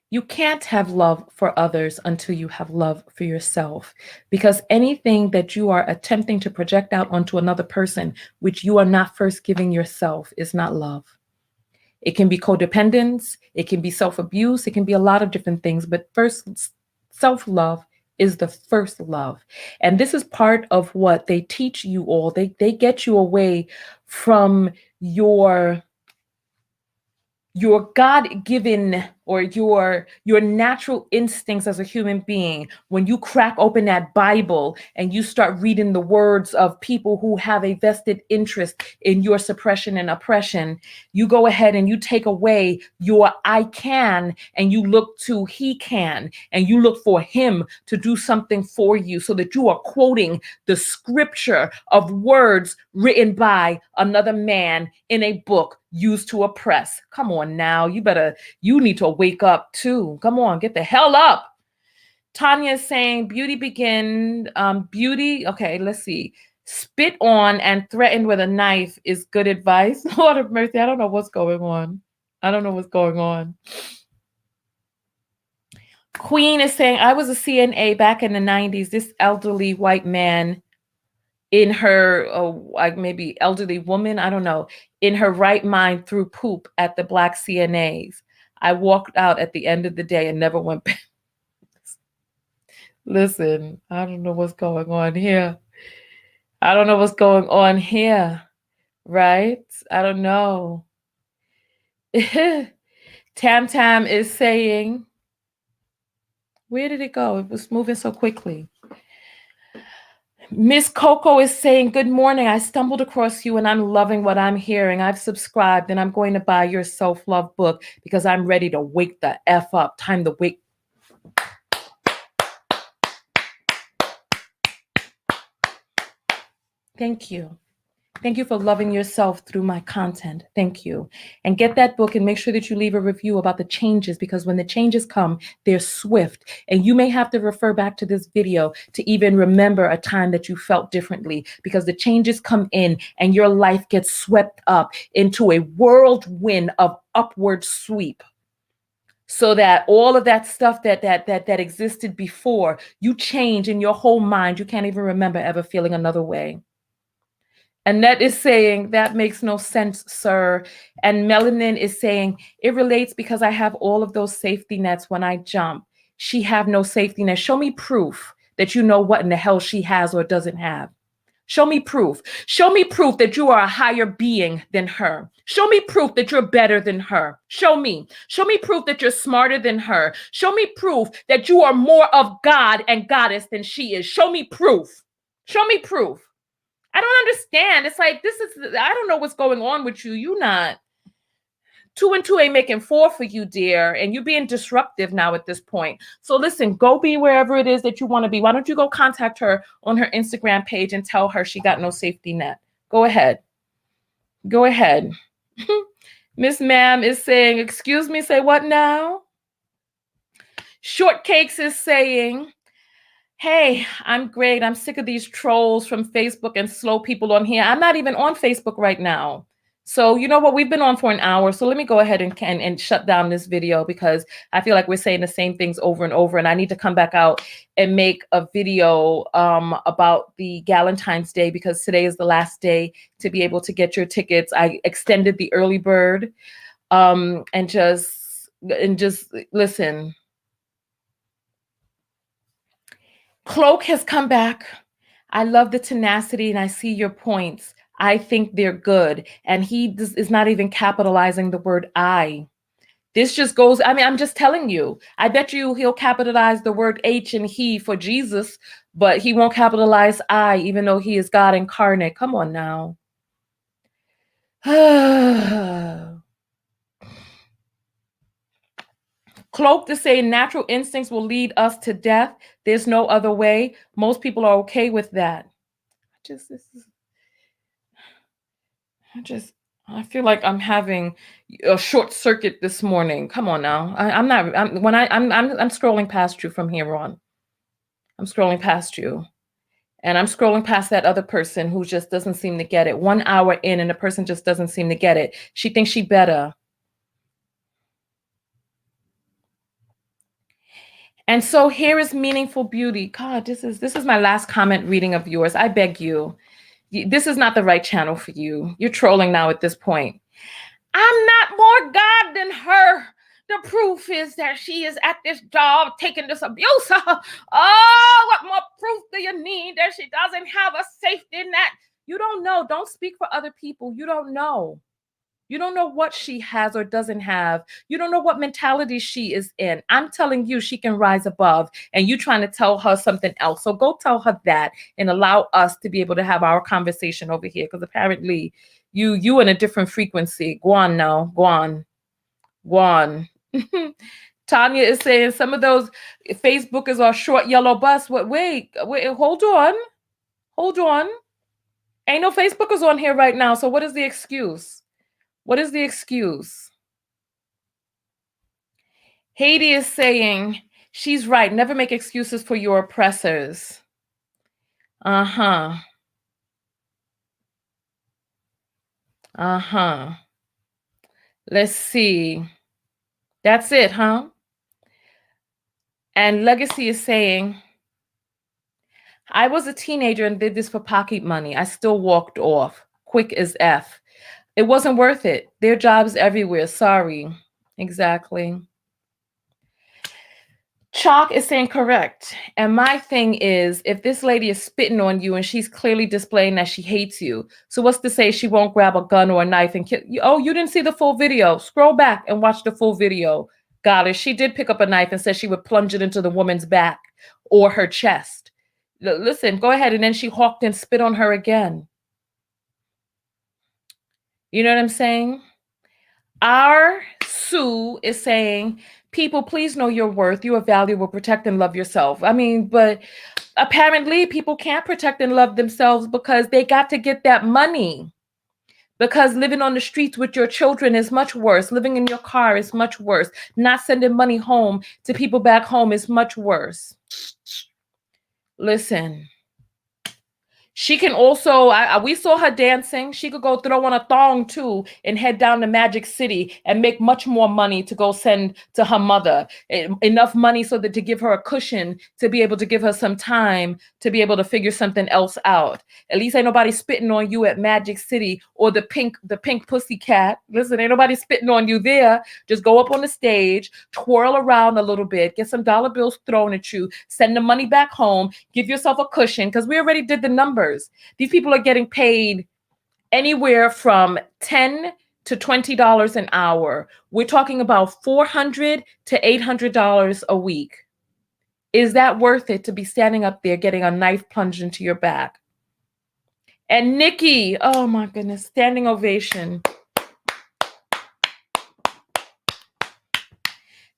you can't have love for others until you have love for yourself, because anything that you are attempting to project out onto another person, which you are not first giving yourself, is not love. It can be codependence, it can be self-abuse, it can be a lot of different things, but first, self-love is the first love. And this is part of what they teach you all. They get you away from your God-given or your natural instincts as a human being. When you crack open that Bible and you start reading the words of people who have a vested interest in your suppression and oppression, you go ahead and you take away your I can and you look to he can, and you look for him to do something for you, so that you are quoting the scripture of words written by another man in a book used to oppress. Come on now, you need to wake up too. Come on, get the hell up. Tanya is saying beauty okay, let's see. Spit on and threatened with a knife is good advice. Lord of mercy, I don't know what's going on. Queen is saying, I was a CNA back in the 90s. This elderly white man in her, like maybe elderly woman, I don't know, in her right mind threw poop at the Black CNAs. I walked out at the end of the day and never went back. Listen, I don't know what's going on here. Right? I don't know. Tam Tam is saying, where did it go? It was moving so quickly. Miss Coco is saying, good morning. I stumbled across you and I'm loving what I'm hearing. I've subscribed and I'm going to buy your self-love book because I'm ready to wake the F up. Time to wake. Thank you. Thank you for loving yourself through my content. Thank you. And get that book and make sure that you leave a review about the changes, because when the changes come, they're swift. And you may have to refer back to this video to even remember a time that you felt differently, because the changes come in and your life gets swept up into a whirlwind of upward sweep. So that all of that stuff that existed before, you change in your whole mind. You can't even remember ever feeling another way. Annette is saying, that makes no sense, sir. And Melanin is saying, it relates because I have all of those safety nets when I jump. She have no safety net. Show me proof that you know what in the hell she has or doesn't have. Show me proof. Show me proof that you are a higher being than her. Show me proof that you're better than her. Show me. Show me proof that you're smarter than her. Show me proof that you are more of God and goddess than she is. Show me proof. Show me proof. I don't understand. It's like, I don't know what's going on with you. You not. 2 and 2 ain't making 4 for you, dear. And you're being disruptive now at this point. So listen, go be wherever it is that you want to be. Why don't you go contact her on her Instagram page and tell her she got no safety net? Go ahead. Go ahead. Miss Ma'am is saying, excuse me, say what now? Shortcakes is saying, hey, I'm great. I'm sick of these trolls from Facebook and slow people on here. I'm not even on Facebook right now. So you know what? We've been on for an hour. So let me go ahead and shut down this video because I feel like we're saying the same things over and over. And I need to come back out and make a video about the Galentine's Day because today is the last day to be able to get your tickets. I extended the early bird and just listen. Cloak has come back. I love the tenacity and I see your points. I think they're good. And he is not even capitalizing the word I. This just goes, I mean, I'm just telling you. I bet you he'll capitalize the word H and he for Jesus, but he won't capitalize I, even though he is God incarnate. Come on now. Cloak to say natural instincts will lead us to death. There's no other way. Most people are okay with that. I feel like I'm having a short circuit this morning. Come on now. I'm scrolling past you from here on. I'm scrolling past you. And I'm scrolling past that other person who just doesn't seem to get it. 1 hour in and the person just doesn't seem to get it. She thinks she better. And so here is meaningful beauty. God, this is my last comment reading of yours. I beg you. This is not the right channel for you. You're trolling now at this point. I'm not more God than her. The proof is that she is at this job taking this abuse. Oh, what more proof do you need that she doesn't have a safety net? You don't know. Don't speak for other people. You don't know. You don't know what she has or doesn't have. You don't know what mentality she is in. I'm telling you, she can rise above, and you trying to tell her something else. So go tell her that and allow us to be able to have our conversation over here, because apparently you in a different frequency. Go on now. Go on. Go on. Tanya is saying some of those Facebookers are short yellow bus. Wait, hold on. Hold on. Ain't no Facebookers on here right now. So what is the excuse? What is the excuse? Haiti is saying, she's right. Never make excuses for your oppressors. Uh-huh. Uh-huh. Let's see. That's it, huh? And Legacy is saying, I was a teenager and did this for pocket money. I still walked off. Quick as F. It wasn't worth it. There are jobs everywhere. Sorry. Exactly. Chalk is saying correct. And my thing is, if this lady is spitting on you and she's clearly displaying that she hates you, so what's to say she won't grab a gun or a knife and kill you? Oh, you didn't see the full video. Scroll back and watch the full video. Goddess, she did pick up a knife and said she would plunge it into the woman's back or her chest. Listen, go ahead. And then she hawked and spit on her again. You know what I'm saying? Our Sue is saying, people, please know your worth. You are valuable. Protect and love yourself. I mean, but apparently people can't protect and love themselves because they got to get that money. Because living on the streets with your children is much worse. Living in your car is much worse. Not sending money home to people back home is much worse. Listen. She can also, we saw her dancing. She could go throw on a thong too and head down to Magic City and make much more money to go send to her mother. Enough money so that to give her a cushion, to be able to give her some time to be able to figure something else out. At least ain't nobody spitting on you at Magic City or the pink pussycat. Listen, ain't nobody spitting on you there. Just go up on the stage, twirl around a little bit, get some dollar bills thrown at you, send the money back home, give yourself a cushion, because we already did the numbers. These people are getting paid anywhere from $10 to $20 an hour. We're talking about $400 to $800 a week. Is that worth it to be standing up there getting a knife plunged into your back? And Nikki, oh my goodness, standing ovation.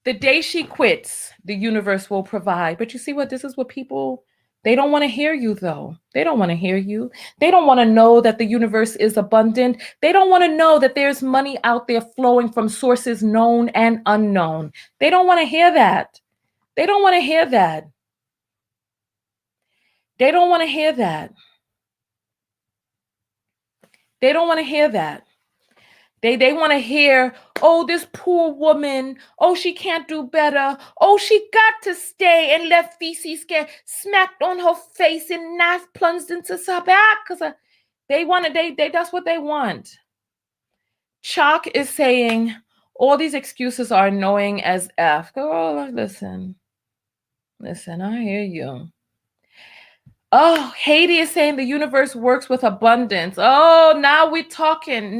The day she quits, the universe will provide. But you see what? This is what people, they don't want to hear you though. They don't want to hear you. They don't want to know that the universe is abundant. They don't want to know that there's money out there flowing from sources known and unknown. They don't want to hear that. They don't want to hear that. They don't want to hear that. They don't want to hear that. They want to hear, oh, this poor woman, oh, she can't do better, oh, she got to stay and let feces get smacked on her face and knife plunged into her back. Because they want it, they that's what they want. Chalk is saying, all these excuses are annoying as F. Girl, listen, I hear you. Oh, Haiti is saying the universe works with abundance. Oh, now we're talking.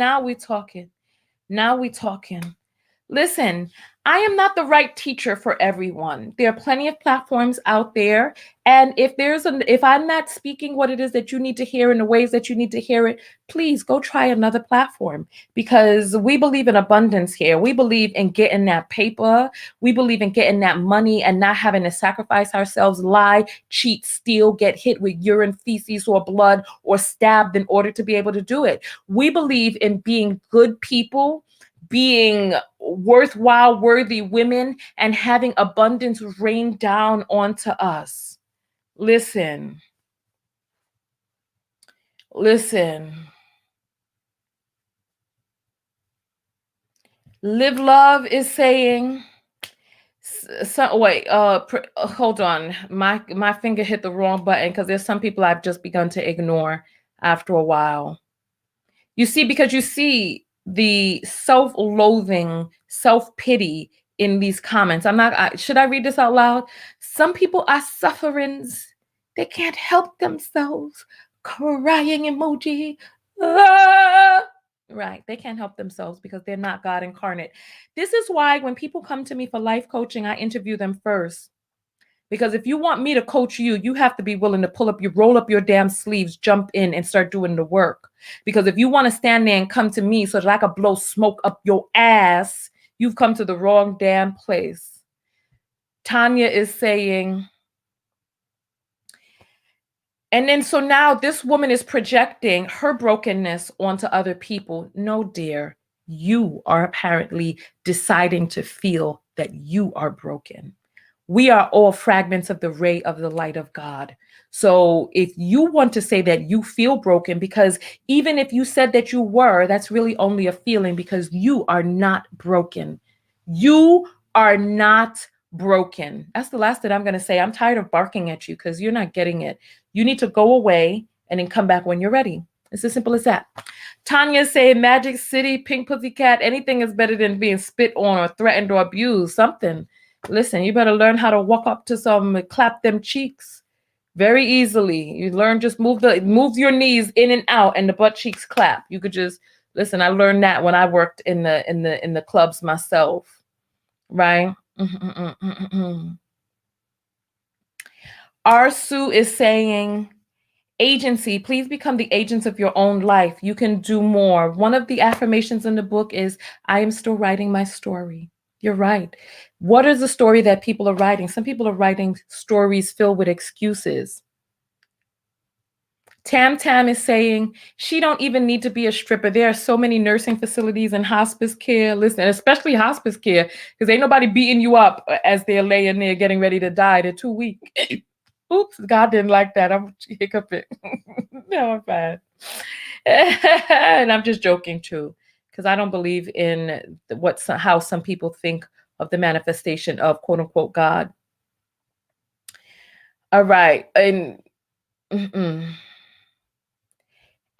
Listen, I am not the right teacher for everyone. There are plenty of platforms out there. And if I'm not speaking what it is that you need to hear in the ways that you need to hear it, please go try another platform, because we believe in abundance here. We believe in getting that paper. We believe in getting that money and not having to sacrifice ourselves, lie, cheat, steal, get hit with urine, feces, or blood, or stabbed in order to be able to do it. We believe in being good people, being worthwhile, worthy women, and having abundance rain down onto us. Listen. Live Love is saying, hold on. My finger hit the wrong button, because there's some people I've just begun to ignore after a while. You see, because you see the self-loathing, self-pity in these comments. Should I read this out loud? Some people are sufferings. They can't help themselves. Crying emoji. Ah! Right. They can't help themselves because they're not God incarnate. This is why when people come to me for life coaching, I interview them first. Because if you want me to coach you, you have to be willing to roll up your damn sleeves, jump in and start doing the work. Because if you want to stand there and come to me so that I could blow smoke up your ass, you've come to the wrong damn place. Tanya is saying, and then so now this woman is projecting her brokenness onto other people. No, dear, you are apparently deciding to feel that you are broken. We are all fragments of the ray of the light of God. So if you want to say that you feel broken, because even if you said that you were, that's really only a feeling, because you are not broken. You are not broken. That's the last that I'm going to say. I'm tired of barking at you because you're not getting it. You need to go away and then come back when you're ready. It's as simple as that. Tanya saying Magic City, Pink Pussycat, anything is better than being spit on or threatened or abused. Something. Listen, you better learn how to walk up to some, clap them cheeks very easily. You learn, just move your knees in and out and the butt cheeks clap. You could just listen. I learned that when I worked in the clubs myself, right? Arsu is saying, agency, please become the agents of your own life. You can do more. One of the affirmations in the book is, I am still writing my story. You're right. What is the story that people are writing? Some people are writing stories filled with excuses. Tam is saying, she don't even need to be a stripper. There are so many nursing facilities and hospice care. Listen, especially hospice care, because ain't nobody beating you up as they're laying there getting ready to die. They're too weak. Oops, God didn't like that. I'm hiccuping. No, I'm bad. And I'm just joking too, because I don't believe in how some people think of the manifestation of quote unquote God. All right, and mm-mm.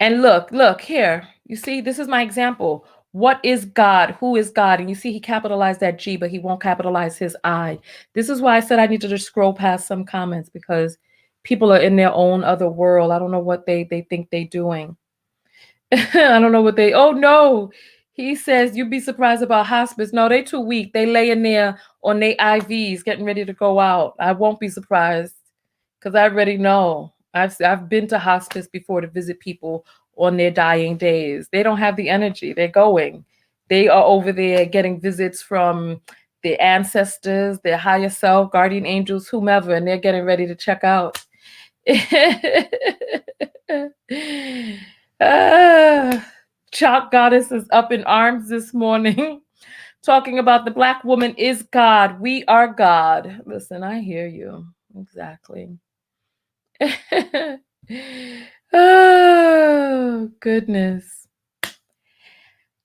And look here. You see, this is my example. What is God? Who is God? And you see, he capitalized that G, but he won't capitalize his I. This is why I said I need to just scroll past some comments, because people are in their own other world. I don't know what they think they're doing. I don't know what they, oh no. He says, you'd be surprised about hospice. No, they too weak. They lay in there on their IVs getting ready to go out. I won't be surprised because I already know. I've been to hospice before to visit people on their dying days. They don't have the energy. They're going. They are over there getting visits from their ancestors, their higher self, guardian angels, whomever, and they're getting ready to check out. Chalk Goddess is up in arms this morning, talking about the Black woman is God. We are God. Listen, I hear you. Exactly. Oh, goodness.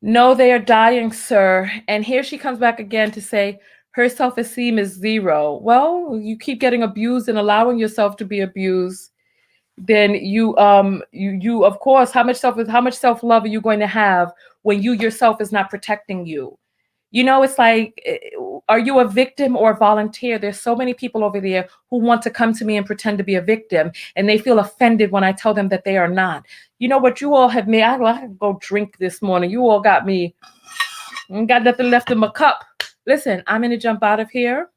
No, they are dying, sir. And here she comes back again to say her self-esteem is 0. Well, you keep getting abused and allowing yourself to be abused. Then you of course, how much self-love are you going to have when you yourself is not protecting you? It's like, are you a victim or a volunteer? There's so many people over there who want to come to me and pretend to be a victim, and they feel offended when I tell them that they are not. You know what you all have made? I could go drink this morning. You all got me, got nothing left in my cup. Listen, I'm gonna jump out of here.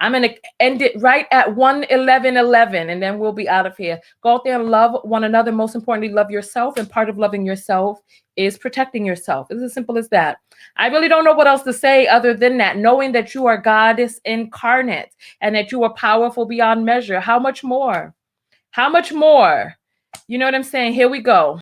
I'm going to end it right at 1:11:11, and then we'll be out of here. Go out there and love one another. Most importantly, love yourself. And part of loving yourself is protecting yourself. It's as simple as that. I really don't know what else to say other than that. Knowing that you are Goddess incarnate and that you are powerful beyond measure. How much more? How much more? You know what I'm saying? Here we go.